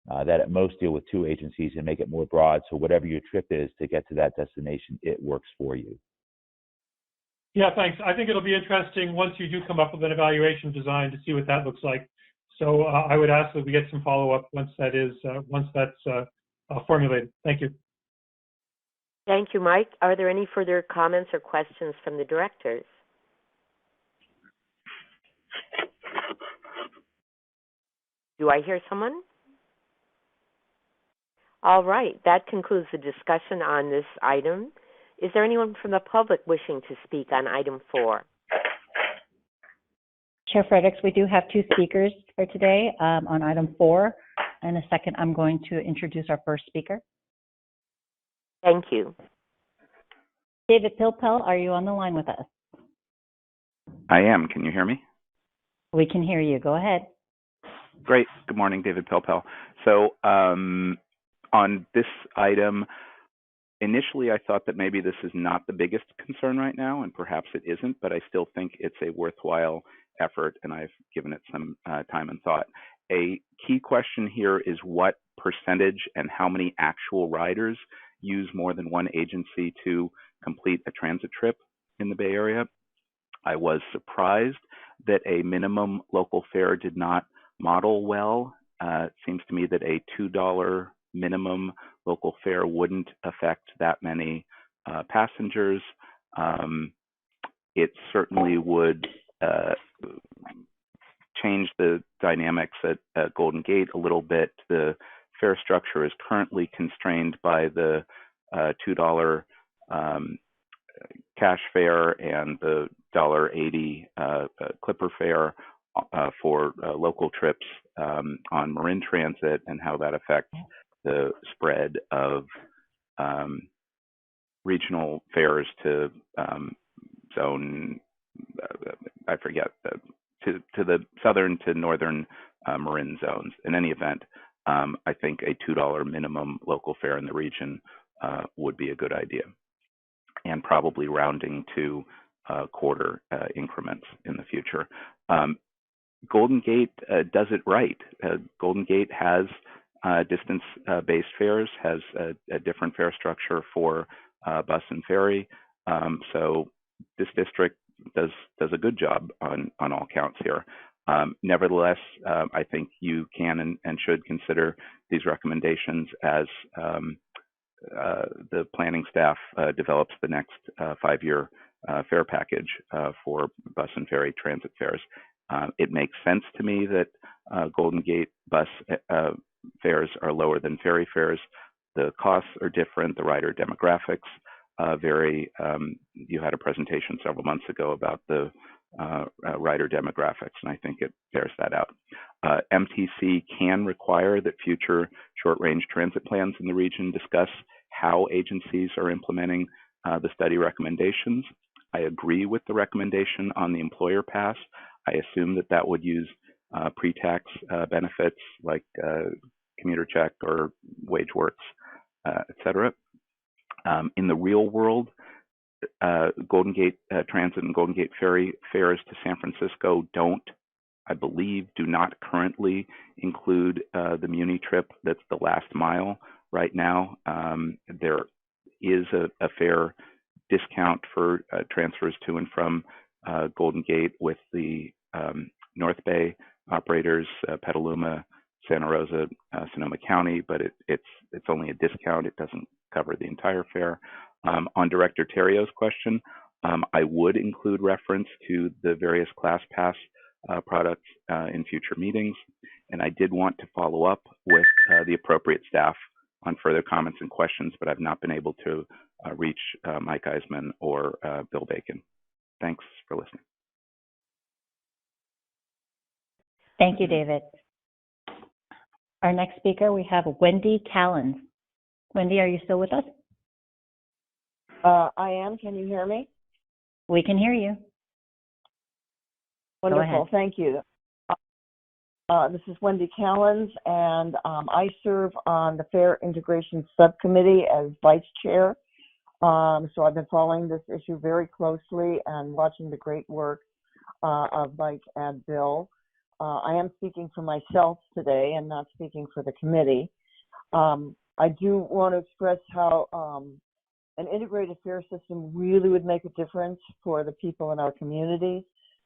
that at most deal with two agencies and make it more broad. So whatever your trip is to get to that destination, it works for you.
Yeah, thanks. I think it'll be interesting once you do come up with an evaluation design to see what that looks like. So I would ask that we get some follow-up once that's formulated. Thank you.
Thank you, Mike. Are there any further comments or questions from the directors? Do I hear someone? All right, that concludes the discussion on this item. Is there anyone from the public wishing to speak on item 4?
Chair Fredericks, we do have 2 speakers for today on item 4. In a second, I'm going to introduce our first speaker.
Thank you.
David Pilpel, are you on the line with us?
I am. Can you hear me?
We can hear you. Go ahead.
Great. Good morning, David Pilpel. So on this item, initially I thought that maybe this is not the biggest concern right now, and perhaps it isn't, but I still think it's a worthwhile effort, and I've given it some time and thought. A key question here is what percentage and how many actual riders use more than one agency to complete a transit trip in the Bay Area. I was surprised that a minimum local fare did not model well. It seems to me that a $2 minimum local fare wouldn't affect that many passengers. It certainly would change the dynamics at Golden Gate a little bit. The fare structure is currently constrained by the $2 cash fare and the $1.80 Clipper fare for local trips on Marin Transit, and how that affects the spread of regional fares to zone, I forget, to the southern to northern Marin zones. In any event, I think a $2 minimum local fare in the region would be a good idea, and probably rounding to quarter increments in the future. Golden Gate does it right. Golden Gate has distance-based fares, has a different fare structure for bus and ferry. So this district does a good job on all counts here. Nevertheless, I think you can and should consider these recommendations as the planning staff develops the next 5-year fare package for bus and ferry transit fares. It makes sense to me that Golden Gate bus fares are lower than ferry fares. The costs are different. The rider demographics vary. You had a presentation several months ago about the rider demographics, and I think it bears that out. MTC can require that future short-range transit plans in the region discuss how agencies are implementing the study recommendations. I agree with the recommendation on the employer pass. I assume that would use pre-tax benefits like commuter check or WageWorks, et cetera. In the real world, Golden Gate Transit and Golden Gate Ferry fares to San Francisco do not currently include the Muni trip that's the last mile right now. There is a fare discount for transfers to and from Golden Gate with the North Bay operators, Petaluma, Santa Rosa, Sonoma County, but it's only a discount. It doesn't cover the entire fare. On Director Terrio's question, I would include reference to the various Class Pass products in future meetings, and I did want to follow up with the appropriate staff on further comments and questions, but I've not been able to reach Mike Eisman or Bill Bacon. Thanks for listening.
Thank you, David. Our next speaker, we have Wendy Collins. Wendy, are you still with us?
I am. Can you hear me?
We can hear you.
Wonderful. Thank you. This is Wendy Collins, and I serve on the Fare Integration Subcommittee as Vice Chair. So I've been following this issue very closely and watching the great work of Mike and Bill. I am speaking for myself today and not speaking for the committee. I do want to express how an integrated fare system really would make a difference for the people in our communities.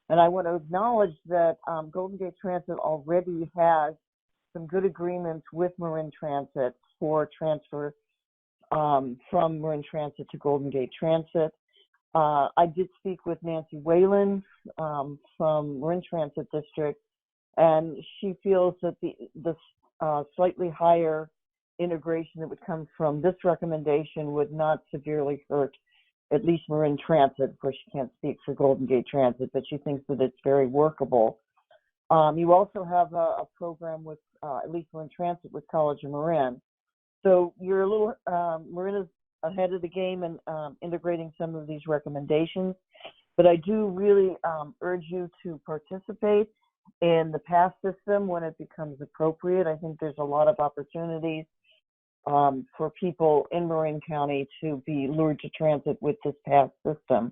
And I want to acknowledge that Golden Gate Transit already has some good agreements with Marin Transit for transfer from Marin Transit to Golden Gate Transit. I did speak with Nancy Whalen from Marin Transit District, and she feels that the slightly higher integration that would come from this recommendation would not severely hurt at least Marin Transit. Of course, she can't speak for Golden Gate Transit, but she thinks that it's very workable. You also have a program with, at least Marin Transit, with College of Marin. So you're a little, Marin is ahead of the game in integrating some of these recommendations, but I do really urge you to participate in the pass system when it becomes appropriate. I think there's a lot of opportunities for people in Marin County to be lured to transit with this pass system.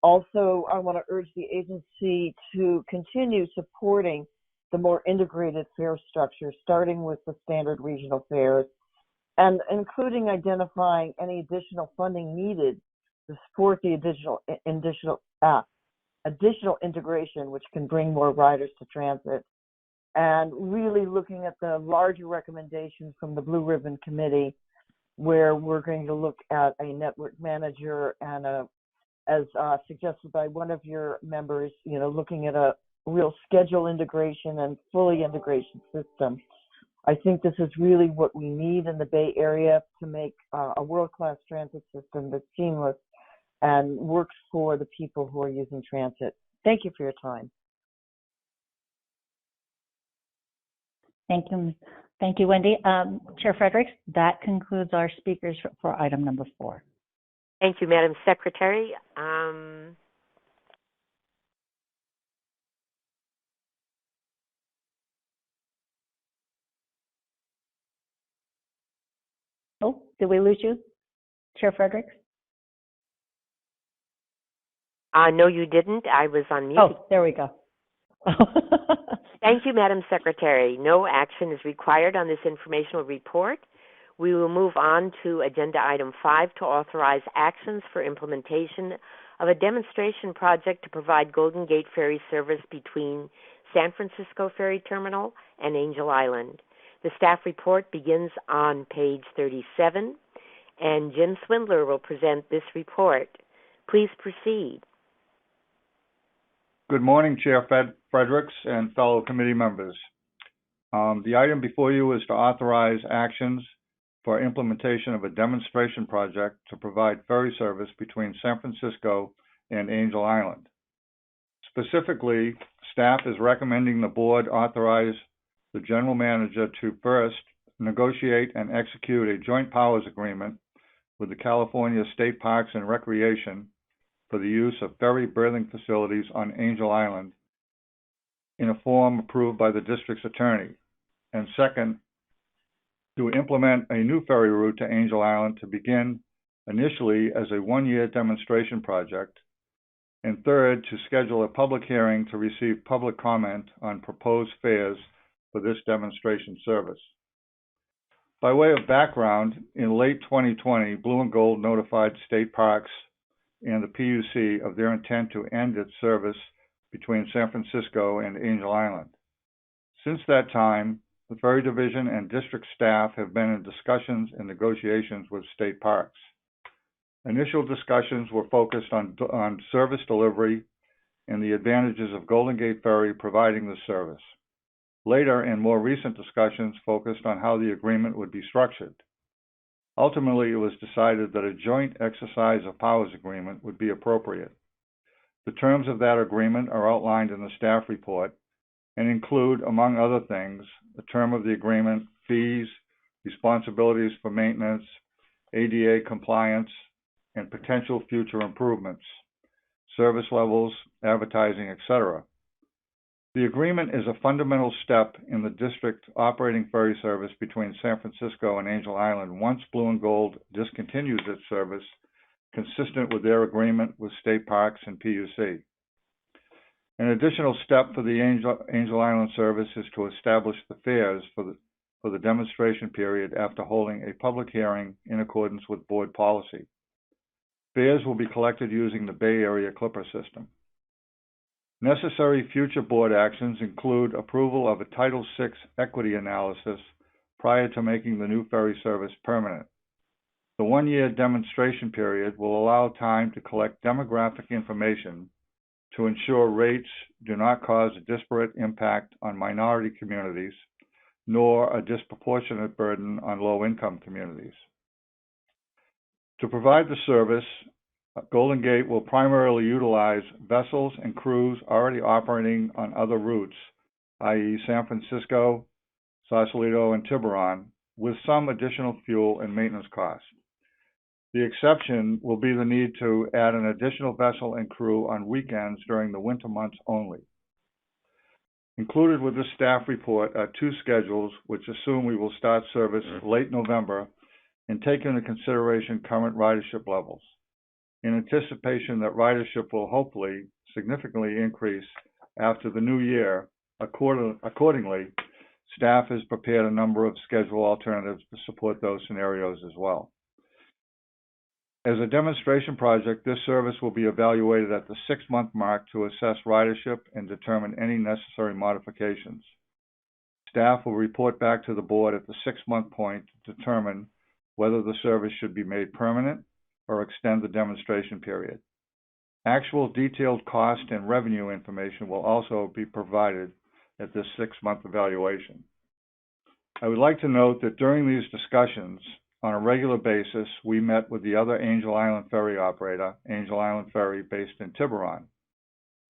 Also, I want to urge the agency to continue supporting the more integrated fare structure, starting with the standard regional fares, and including identifying any additional funding needed to support the additional integration, which can bring more riders to transit, and really looking at the larger recommendations from the Blue Ribbon Committee, where we're going to look at a network manager and as suggested by one of your members, looking at a real schedule integration and fully integration system. I think this is really what we need in the Bay Area to make a world-class transit system that's seamless and works for the people who are using transit. Thank you for your time.
Thank you. Thank you, Wendy. Chair Fredericks, that concludes our speakers for item number 4.
Thank you, Madam Secretary.
Oh, did we lose you, Chair Fredericks?
No, you didn't. I was on mute.
Oh, there we go.
Thank you, Madam Secretary. No action is required on this informational report. We will move on to Agenda Item 5 to authorize actions for implementation of a demonstration project to provide Golden Gate Ferry service between San Francisco Ferry Terminal and Angel Island. The staff report begins on page 37, and Jim Swindler will present this report. Please proceed.
Good morning, Chair Fredericks and fellow committee members. The item before you is to authorize actions for implementation of a demonstration project to provide ferry service between San Francisco and Angel Island. Specifically, staff is recommending the board authorize the general manager to first negotiate and execute a joint powers agreement with the California State Parks and Recreation for the use of ferry berthing facilities on Angel Island in a form approved by the district's attorney. And second, to implement a new ferry route to Angel Island to begin initially as a 1-year demonstration project. And third, to schedule a public hearing to receive public comment on proposed fares for this demonstration service. By way of background, in late 2020, Blue and Gold notified state parks and the PUC of their intent to end its service between San Francisco and Angel Island. Since that time, the Ferry Division and district staff have been in discussions and negotiations with state parks. Initial discussions were focused on service delivery and the advantages of Golden Gate Ferry providing the service. Later and more recent discussions focused on how the agreement would be structured. Ultimately, it was decided that a joint exercise of powers agreement would be appropriate. The terms of that agreement are outlined in the staff report and include, among other things, the term of the agreement, fees, responsibilities for maintenance, ADA compliance, and potential future improvements, service levels, advertising, etc. The agreement is a fundamental step in the district operating ferry service between San Francisco and Angel Island once Blue and Gold discontinues its service, consistent with their agreement with state parks and PUC. An additional step for the Angel Island service is to establish the fares for the demonstration period after holding a public hearing in accordance with board policy. Fares will be collected using the Bay Area Clipper system. Necessary future board actions include approval of a Title VI equity analysis prior to making the new ferry service permanent. The one-year demonstration period will allow time to collect demographic information to ensure rates do not cause a disparate impact on minority communities, nor a disproportionate burden on low-income communities. To provide the service, Golden Gate will primarily utilize vessels and crews already operating on other routes, i.e. San Francisco, Sausalito, and Tiburon, with some additional fuel and maintenance costs. The exception will be the need to add an additional vessel and crew on weekends during the winter months only. Included with this staff report are two schedules which assume we will start service late November and take into consideration current ridership levels. In anticipation that ridership will hopefully significantly increase after the new year, accordingly, staff has prepared a number of schedule alternatives to support those scenarios as well. As a demonstration project, this service will be evaluated at the 6-month mark to assess ridership and determine any necessary modifications. Staff will report back to the board at the 6-month point to determine whether the service should be made permanent or extend the demonstration period. Actual detailed cost and revenue information will also be provided at this 6-month evaluation. I would like to note that during these discussions, on a regular basis, we met with the other Angel Island ferry operator, Angel Island Ferry, based in Tiburon.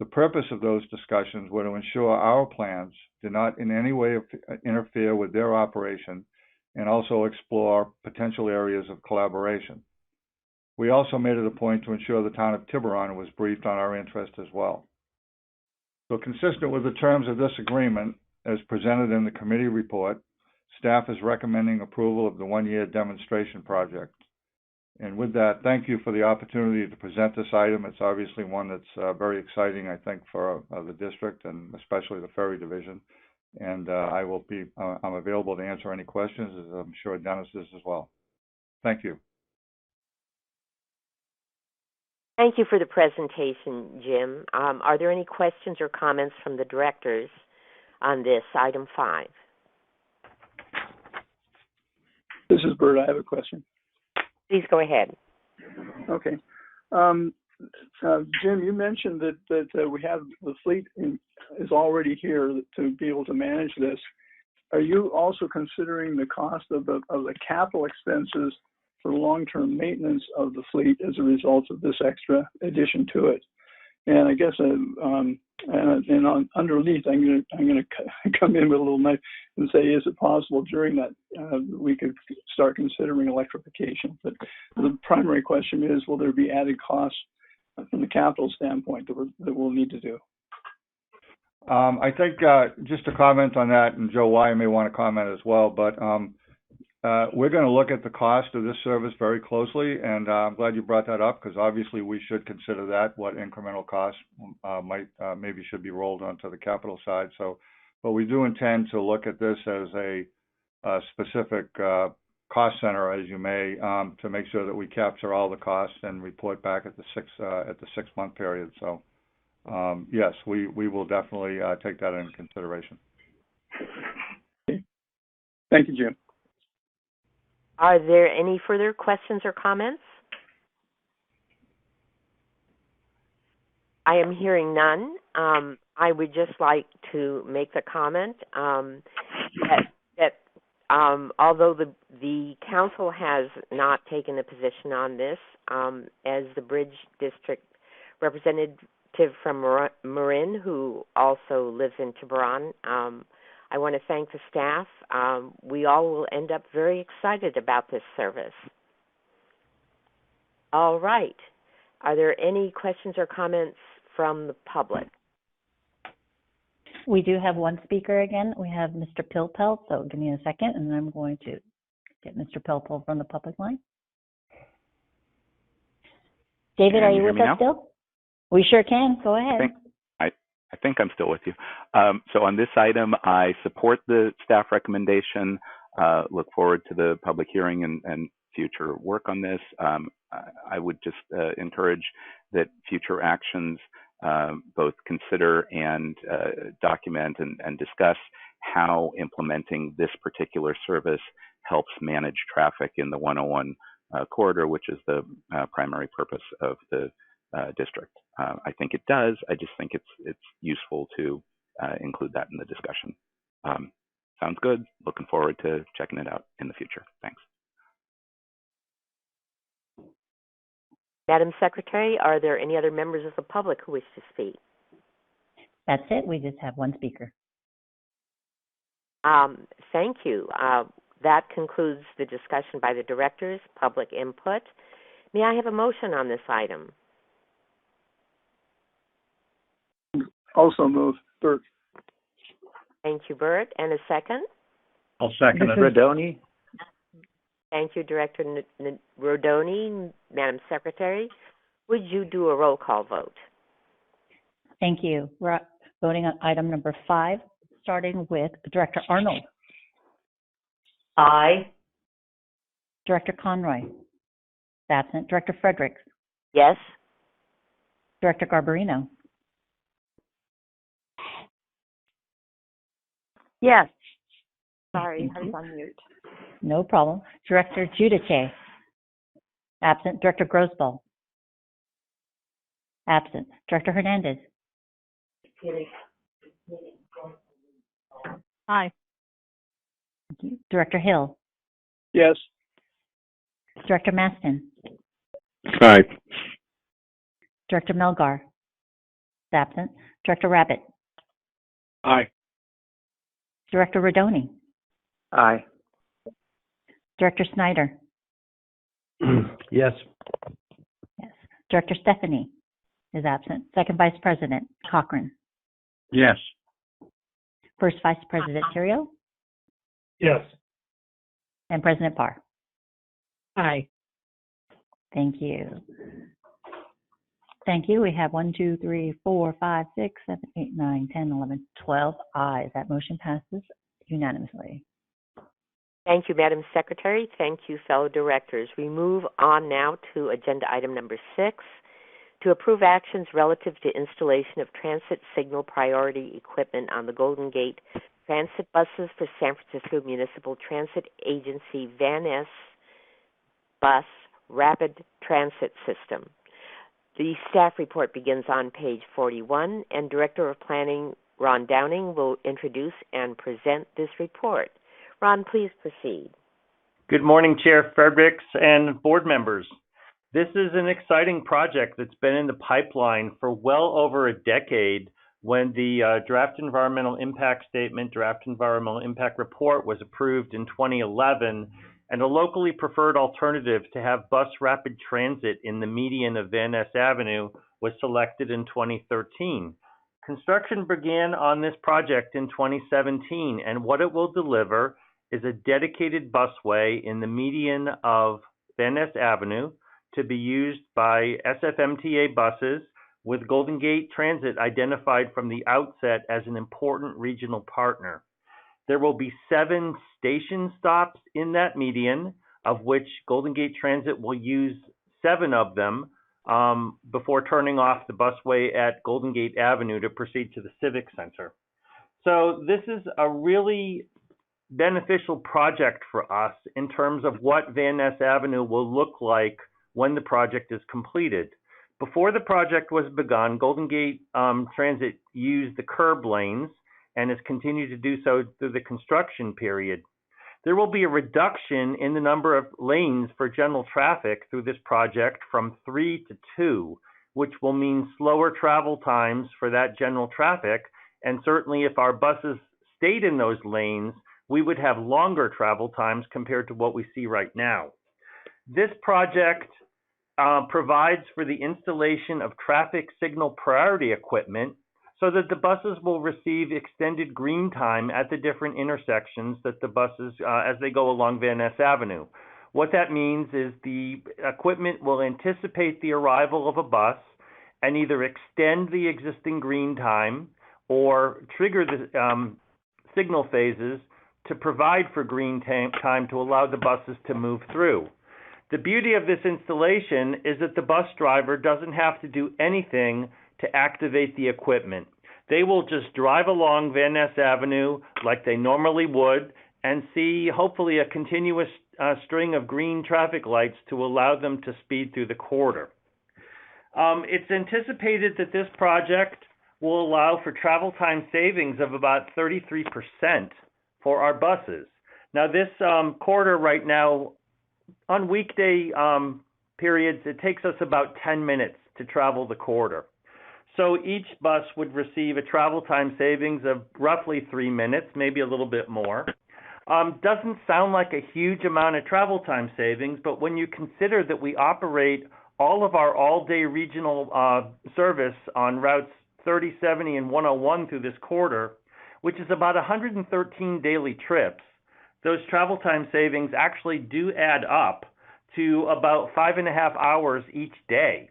The purpose of those discussions were to ensure our plans did not in any way interfere with their operation and also explore potential areas of collaboration. We also made it a point to ensure the town of Tiburon was briefed on our interest as well. So consistent with the terms of this agreement, as presented in the committee report, staff is recommending approval of the one-year demonstration project. And with that, thank you for the opportunity to present this item. It's obviously one that's very exciting, I think, for the district and especially the ferry division. And I'm available to answer any questions, as I'm sure Dennis is as well. Thank you.
Thank you for the presentation, Jim. Are there any questions or comments from the directors on this, item 5?
This is Bert. I have a question.
Please go ahead.
Okay. Jim, you mentioned that we have the fleet is already here to be able to manage this. Are you also considering the cost of the capital expenses for long-term maintenance of the fleet as a result of this extra addition to it? And I guess underneath, I'm going to come in with a little knife and say, is it possible during that we could start considering electrification? But the primary question is, will there be added costs from the capital standpoint that we'll need to do?
I think just to comment on that, and Joe Wyatt may want to comment as well, but we're going to look at the cost of this service very closely, and I'm glad you brought that up because obviously we should consider that, what incremental costs maybe should be rolled onto the capital side. So, but we do intend to look at this as a specific cost center, as you may, to make sure that we capture all the costs and report back at the 6-month period. So, yes, we will definitely take that into consideration.
Thank you, Jim.
Are there any further questions or comments? I am hearing none. I would just like to make the comment that although the council has not taken a position on this, as the Bridge District representative from Marin, who also lives in Tiburon, I want to thank the staff. We all will end up very excited about this service. All right. Are there any questions or comments from the public?
We do have one speaker again. We have Mr. Pilpel, so give me a second, and I'm going to get Mr. Pilpel from the public line. David, are you with us still? We sure can. Go ahead.
I think I'm still with you. So on this item, I support the staff recommendation, look forward to the public hearing and future work on this. I would just encourage that future actions both consider and document and discuss how implementing this particular service helps manage traffic in the 101 corridor, which is the primary purpose of the district. I think it does. I just think it's useful to include that in the discussion. Sounds good. Looking forward to checking it out in the future. Thanks.
Madam Secretary, are there any other members of the public who wish to speak?
That's it. We just have one speaker.
Thank you. That concludes the discussion by the directors, public input. May I have a motion on this item?
Also move, Brt.
Thank you, Brt. And a second?
I'll second it.
Rodoni?
Thank you, Director Rodoni. Madam Secretary, would you do a roll call vote?
Thank you. We're voting on item number 5, starting with Director Arnold.
Aye.
Director Conroy. Absent. Director Fredericks.
Yes.
Director Garbarino.
Yes. Sorry, I was on mute.
No problem. Director Giudice. Absent. Director Grosboll. Absent. Director Hernandez.
Aye.
Thank you. Director Hill.
Yes.
Director Maston.
Aye.
Director Melgar. Absent. Director Rabbit.
Aye.
Director Rodoni.
Aye.
Director Snyder.
Yes.
Yes. Director Stephanie is absent. Second Vice President Cochran.
Yes.
First Vice President Terrio.
Yes.
And President Parr.
Aye.
Thank you. Thank you. We have 1, 2, 3, 4, 5, 6, 7, 8, 9, 10, 11, 12 ayes. That motion passes unanimously.
Thank you, Madam Secretary. Thank you, fellow directors. We move on now to agenda item number 6, to approve actions relative to installation of transit signal priority equipment on the Golden Gate transit buses for San Francisco Municipal Transit Agency Van Ness Bus Rapid Transit System. The staff report begins on page 41, and Director of Planning Ron Downing will introduce and present this report. Ron, please proceed.
Good morning, Chair Fredericks and board members. This is an exciting project that's been in the pipeline for well over a decade when the draft environmental impact statement, draft environmental impact report was approved in 2011, and a locally preferred alternative to have bus rapid transit in the median of Van Ness Avenue was selected in 2013. Construction began on this project in 2017, and what it will deliver is a dedicated busway in the median of Van Ness Avenue to be used by SFMTA buses, with Golden Gate Transit identified from the outset as an important regional partner. There will be 7 station stops in that median, of which Golden Gate Transit will use 7 of them before turning off the busway at Golden Gate Avenue to proceed to the Civic Center. So this is a really beneficial project for us in terms of what Van Ness Avenue will look like when the project is completed. Before the project was begun, Golden Gate Transit used the curb lanes and has continued to do so through the construction period. There will be a reduction in the number of lanes for general traffic through this project from 3 to 2, which will mean slower travel times for that general traffic. And certainly if our buses stayed in those lanes, we would have longer travel times compared to what we see right now. This project provides for the installation of traffic signal priority equipment so that the buses will receive extended green time at the different intersections that the buses, as they go along Van Ness Avenue. What that means is the equipment will anticipate the arrival of a bus and either extend the existing green time or trigger the signal phases to provide for green time to allow the buses to move through. The beauty of this installation is that the bus driver doesn't have to do anything to activate the equipment. They will just drive along Van Ness Avenue like they normally would and see hopefully a continuous string of green traffic lights to allow them to speed through the corridor. It's anticipated that this project will allow for travel time savings of about 33% for our buses. Now, this corridor right now, on weekday periods, it takes us about 10 minutes to travel the corridor. So each bus would receive a travel time savings of roughly 3 minutes, maybe a little bit more. Doesn't sound like a huge amount of travel time savings, but when you consider that we operate all of our all-day regional service on routes 30, 70, and 101 through this corridor, which is about 113 daily trips, those travel time savings actually do add up to about 5.5 hours each day.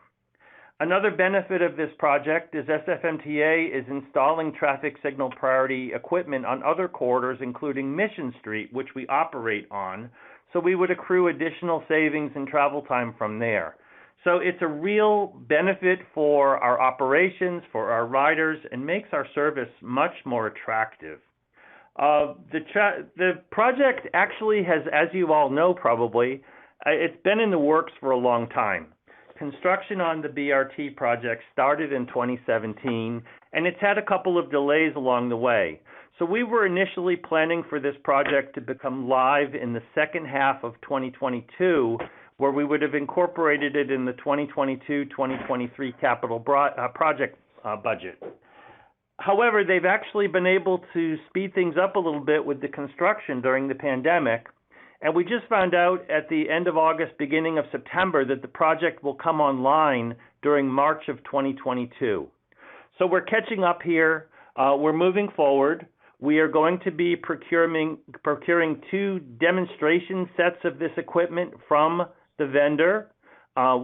Another benefit of this project is SFMTA is installing traffic signal priority equipment on other corridors, including Mission Street, which we operate on, so we would accrue additional savings in travel time from there. So it's a real benefit for our operations, for our riders, and makes our service much more attractive. The project actually has, as you all know probably, it's been in the works for a long time. Construction on the BRT project started in 2017, and it's had a couple of delays along the way. So we were initially planning for this project to become live in the second half of 2022, where we would have incorporated it in the 2022-2023 capital project budget. However, they've actually been able to speed things up a little bit with the construction during the pandemic, and we just found out at the end of August, beginning of September, that the project will come online during March of 2022. So we're catching up here. We're moving forward. We are going to be procuring 2 demonstration sets of this equipment from the vendor.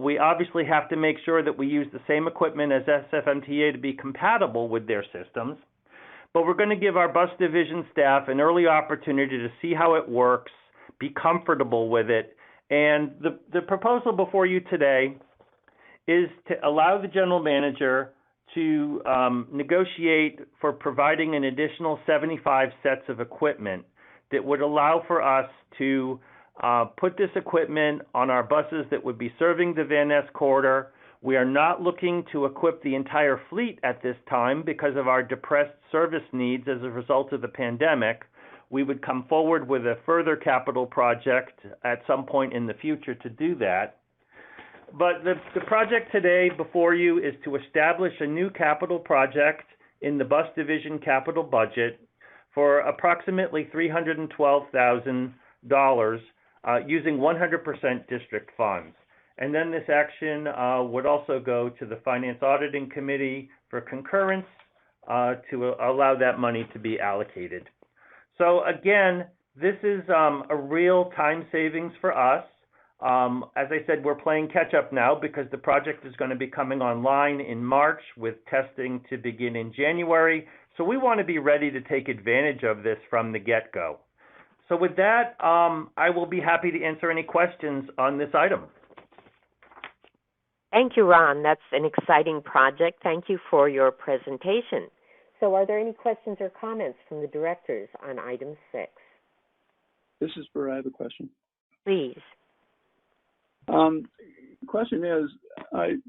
We obviously have to make sure that we use the same equipment as SFMTA to be compatible with their systems. But we're going to give our bus division staff an early opportunity to see how it works, be comfortable with it. And the proposal before you today is to allow the general manager to negotiate for providing an additional 75 sets of equipment that would allow for us to put this equipment on our buses that would be serving the Van Ness corridor. We are not looking to equip the entire fleet at this time because of our depressed service needs as a result of the pandemic. We would come forward with a further capital project at some point in the future to do that. But the project today before you is to establish a new capital project in the bus division capital budget for approximately $312,000 using 100% district funds. And then this action would also go to the Finance Auditing Committee for concurrence to allow that money to be allocated. So again, this is a real time savings for us. As I said, we're playing catch up now because the project is going to be coming online in March with testing to begin in January. So we want to be ready to take advantage of this from the get-go. So with that, I will be happy to answer any questions on this item.
Thank you, Ron. That's an exciting project. Thank you for your presentation. So are there any questions or comments from the directors on item 6?
This is Bert. I have a question.
Please.
The question is,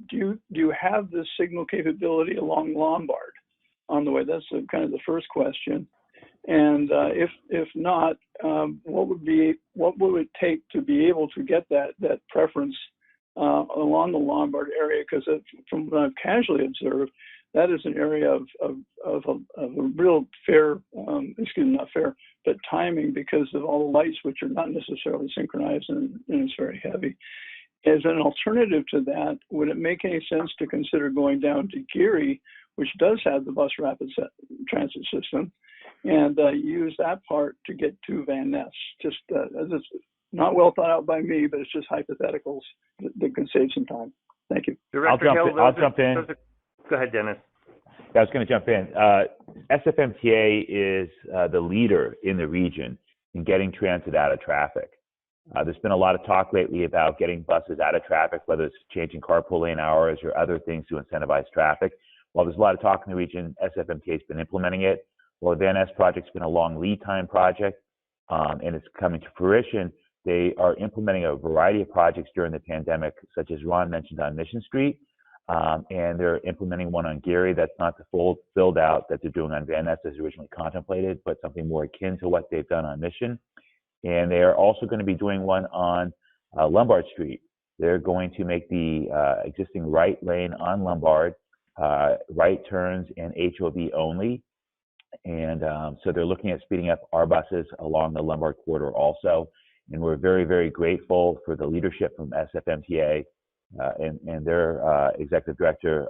do you have this signal capability along Lombard on the way? That's kind of the first question. And if not, what would it take to be able to get that preference along the Lombard area? Because from what I've casually observed, that is an area of a real not fair, but timing because of all the lights, which are not necessarily synchronized and it's very heavy. As an alternative to that, would it make any sense to consider going down to Geary, which does have the bus rapid transit system, and use that part to get to Van Ness? Just it's not well thought out by me, but it's just hypotheticals that could save some time. Thank you.
Director
I'll jump in.
Go ahead, Dennis.
I was going to jump in. SFMTA is the leader in the region in getting transit out of traffic. There's been a lot of talk lately about getting buses out of traffic, whether it's changing carpool lane hours or other things to incentivize traffic. while there's a lot of talk in the region, SFMTA has been implementing it. While the Van Ness project's been a long lead time project, and it's coming to fruition, they are implementing a variety of projects during the pandemic, such as Ron mentioned on Mission Street, and they're implementing one on Geary that's not the full build out that they're doing on Van Ness as originally contemplated, but something more akin to what they've done on Mission. And they are also going to be doing one on Lombard Street. They're going to make the existing right lane on Lombard right turns and HOV only. And so they're looking at speeding up our buses along the Lombard corridor also. And we're very, very grateful for the leadership from SFMTA and their executive director,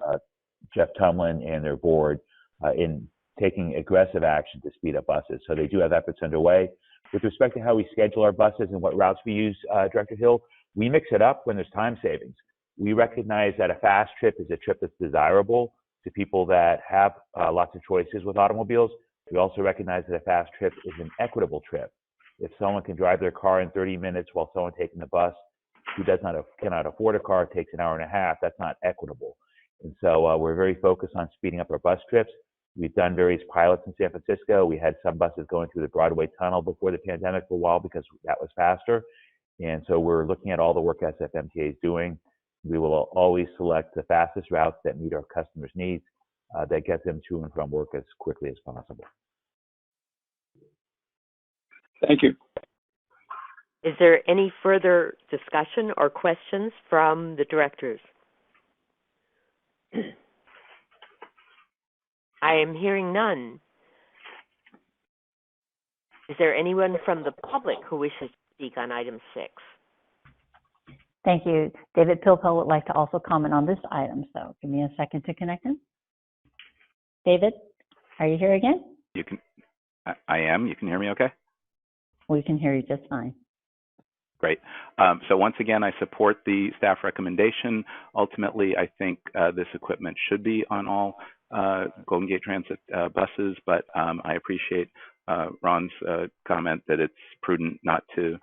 Jeff Tumlin, and their board in taking aggressive action to speed up buses. So they do have efforts underway. With respect to how we schedule our buses and what routes we use, Director Hill, we mix it up when there's time savings. We recognize that a fast trip is a trip that's desirable to people that have lots of choices with automobiles. We also recognize that a fast trip is an equitable trip. If someone can drive their car in 30 minutes while someone taking the bus who cannot afford a car takes an hour and a half, that's not equitable. And so we're very focused on speeding up our bus trips. We've done various pilots in San Francisco. We had some buses going through the Broadway Tunnel before the pandemic for a while because that was faster. And so we're looking at all the work SFMTA is doing. We will always select the fastest routes that meet our customers' needs, that get them to and from work as quickly as possible.
Thank you.
Is there any further discussion or questions from the directors? I am hearing none. Is there anyone from the public who wishes to speak on item 6?
Thank you. David Pilpel would like to also comment on this item, so give me a second to connect him. David, are you here again?
You can. I am. You can hear me okay?
We can hear you just fine.
Great. So once again, I support the staff recommendation. Ultimately, I think this equipment should be on all Golden Gate Transit buses, but I appreciate Ron's comment that it's prudent not to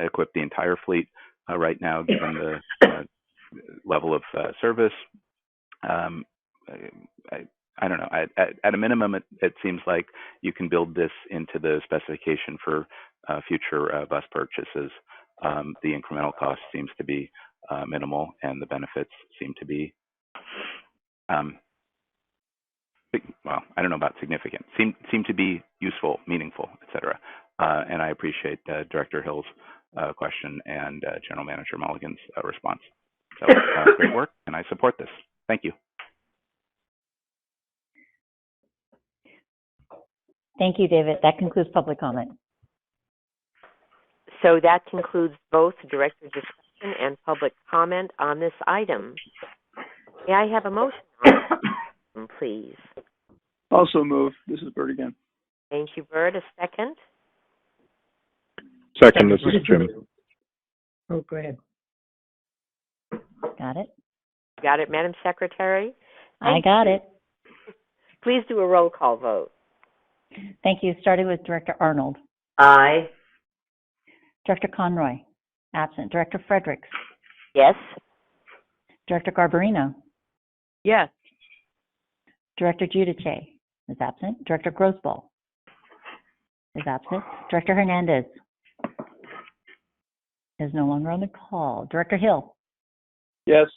equip the entire fleet right now, given the level of service. I don't know. At a minimum, it seems like you can build this into the specification for future bus purchases. The incremental cost seems to be minimal, and the benefits seem to be, well, I don't know about significant. Seem to be useful, meaningful, et cetera. And I appreciate Director Hill's question and General Manager Mulligan's response. So great work, and I support this. Thank you.
Thank you, David. That concludes public comment.
So that concludes both director discussion and public comment on this item. May I have a motion on this item, please?
Also move. This is Brt again.
Thank you, Brt. A second?
Second, this is Jim.
Oh, go ahead.
Got it?
Got it, Madam Secretary?
I got it.
Please do a roll call vote.
Thank you. Starting with Director Arnold.
Aye.
Director Conroy, absent. Director Fredericks.
Yes.
Director Garbarino.
Yes.
Director Giudice is absent. Director Grosbol is absent. Director Hernandez is no longer on the call. Director Hill.
Yes.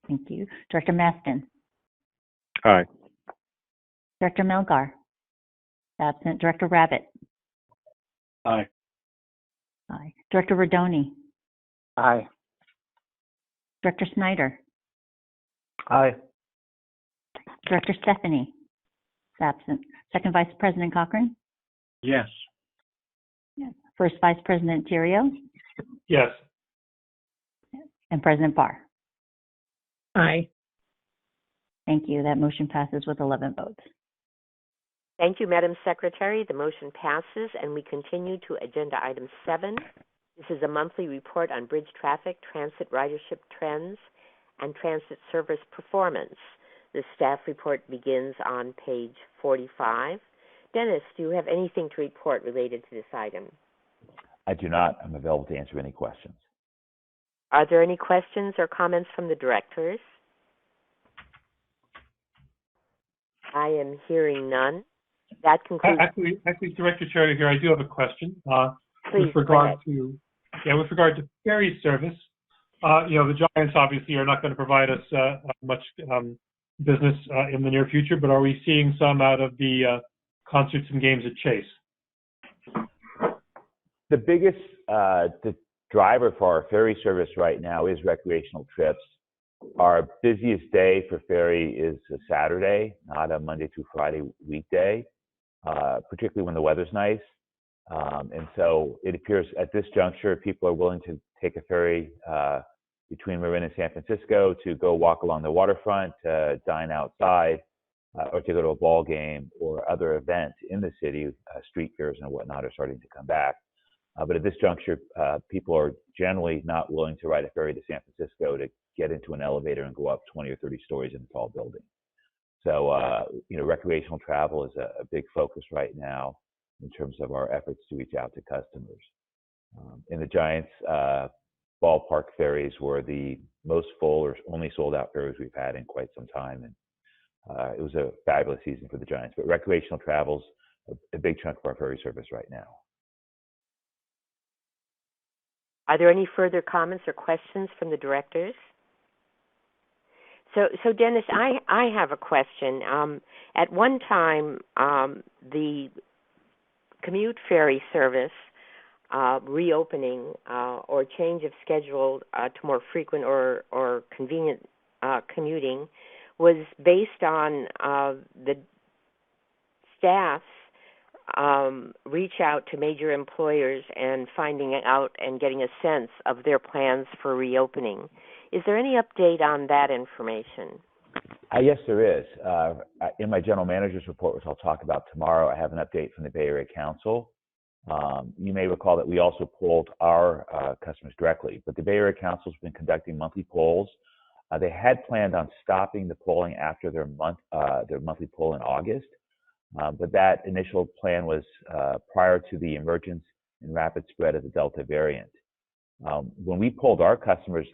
Thank you. Director Maston.
Aye.
Director Melgar. Absent. Director Rabbit.
Aye.
Aye. Director Rodoni.
Aye.
Director Snyder.
Aye.
Director Stephanie is absent. Second Vice President Cochran.
Yes.
Yes. First Vice President Theriault.
Yes.
And President Barr.
Aye.
Thank you. That motion passes with 11 votes.
Thank you, Madam Secretary. The motion passes, and we continue to agenda item 7. This is a monthly report on bridge traffic, transit ridership trends, and transit service performance. The staff report begins on page 45. Dennis, do you have anything to report related to this item?
I do not. I'm available to answer any questions.
Are there any questions or comments from the directors? I am hearing none. That concludes.
Actually, Director Cherry here, I do have a question.
Please,
with regard to ferry service. The Giants obviously are not going to provide us much business in the near future, but are we seeing some out of the concerts and games at Chase?
The biggest the driver for our ferry service right now is recreational trips. Our busiest day for ferry is a Saturday, not a Monday through Friday weekday, particularly when the weather's nice. And so it appears at this juncture, people are willing to take a ferry between Marin and San Francisco to go walk along the waterfront, to dine outside, or to go to a ball game or other events in the city. Street fairs and whatnot are starting to come back. But at this juncture, people are generally not willing to ride a ferry to San Francisco to get into an elevator and go up 20 or 30 stories in a tall building. So, recreational travel is a big focus right now in terms of our efforts to reach out to customers. And the Giants ballpark ferries were the most full or only sold out ferries we've had in quite some time. And it was a fabulous season for the Giants. But recreational travel's a big chunk of our ferry service right now.
Are there any further comments or questions from the directors? So Dennis, I have a question. At one time, the commute ferry service reopening or change of schedule to more frequent or convenient commuting was based on the staff's reach out to major employers and finding out and getting a sense of their plans for reopening. Is there any update on that information?
Yes, there is. In my general manager's report, which I'll talk about tomorrow, I have an update from the Bay Area Council. You may recall that we also polled our customers directly, but the Bay Area Council has been conducting monthly polls. They had planned on stopping the polling after their monthly poll in August, but that initial plan was prior to the emergence and rapid spread of the Delta variant. When we polled our customers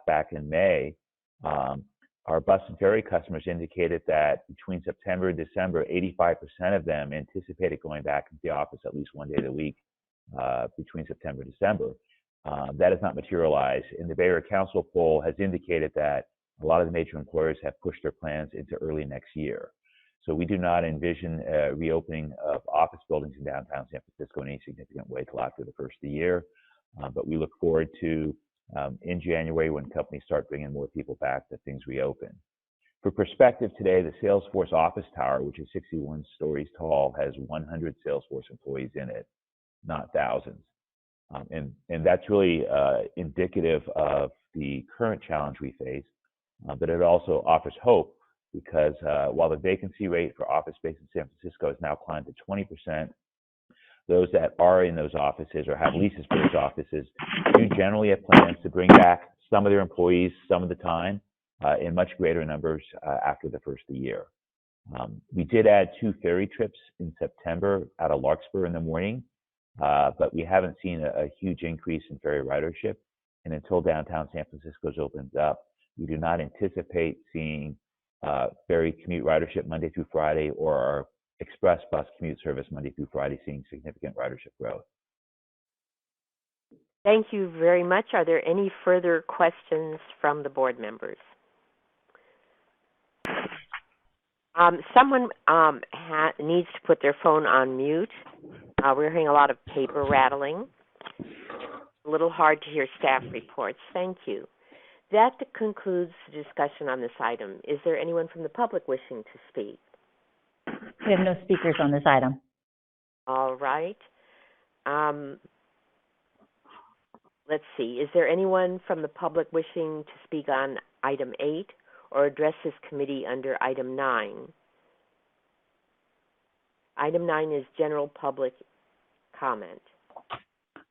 back in May, our bus and ferry customers indicated that between September and December, 85% of them anticipated going back into the office at least one day of the week between September and December. That has not materialized. And the Bay Area Council poll has indicated that a lot of the major employers have pushed their plans into early next year. So we do not envision reopening of office buildings in downtown San Francisco in any significant way till after the first of the year. But we look forward to, in January, when companies start bringing more people back, that things reopen. For perspective, today, the Salesforce office tower, which is 61 stories tall, has 100 Salesforce employees in it, not thousands. And that's really indicative of the current challenge we face, but it also offers hope because while the vacancy rate for office space in San Francisco has now climbed to 20%, those that are in those offices or have leases for those offices do generally have plans to bring back some of their employees some of the time in much greater numbers after the first of the year. We did add 2 ferry trips in September out of Larkspur in the morning, but we haven't seen a huge increase in ferry ridership. And until downtown San Francisco's opened up, we do not anticipate seeing ferry commute ridership Monday through Friday or our express bus commute service Monday through Friday seeing significant ridership growth.
Thank you very much. Are there any further questions from the board members? Someone needs to put their phone on mute. We're hearing a lot of paper rattling. A little hard to hear staff reports. Thank you. That concludes the discussion on this item. Is there anyone from the public wishing to speak?
We have no speakers on this item.
All right. Let's see. Is there anyone from the public wishing to speak on item 8 or address this committee under item 9? Item 9 is general public comment.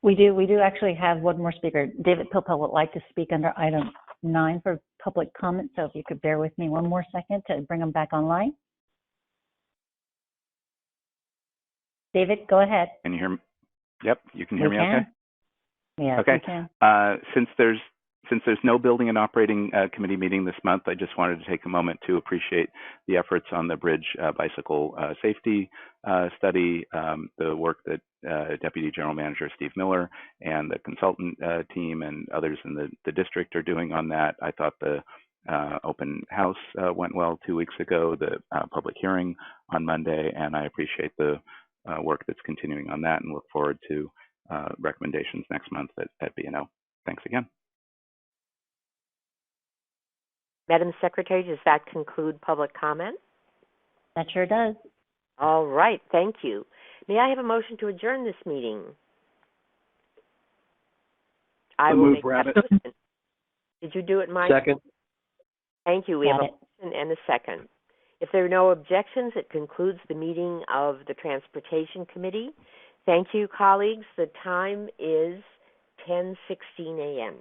We do actually have one more speaker. David Pilpel would like to speak under item 9 for public comment. So if you could bear with me one more second to bring him back online. David, go ahead.
Can you hear me? Yep, you can hear me okay?
Yeah,
okay.
we can.
Since there's Since there's no building and operating committee meeting this month, I just wanted to take a moment to appreciate the efforts on the bridge bicycle safety study, the work that Deputy General Manager Steve Miller and the consultant team and others in the district are doing on that. I thought the open house went well 2 weeks ago, the public hearing on Monday, and I appreciate the work that's continuing on that and look forward to recommendations next month at B&O. Thanks again.
Madam Secretary, does that conclude public comment?
That sure does.
All right, thank you. May I have a motion to adjourn this meeting? I will make that motion. Did you do it, Mike?
Second.
Thank you. We have a motion and a second. If there are no objections, it concludes the meeting of the Transportation Committee. Thank you, colleagues. The time is 10:16 a.m.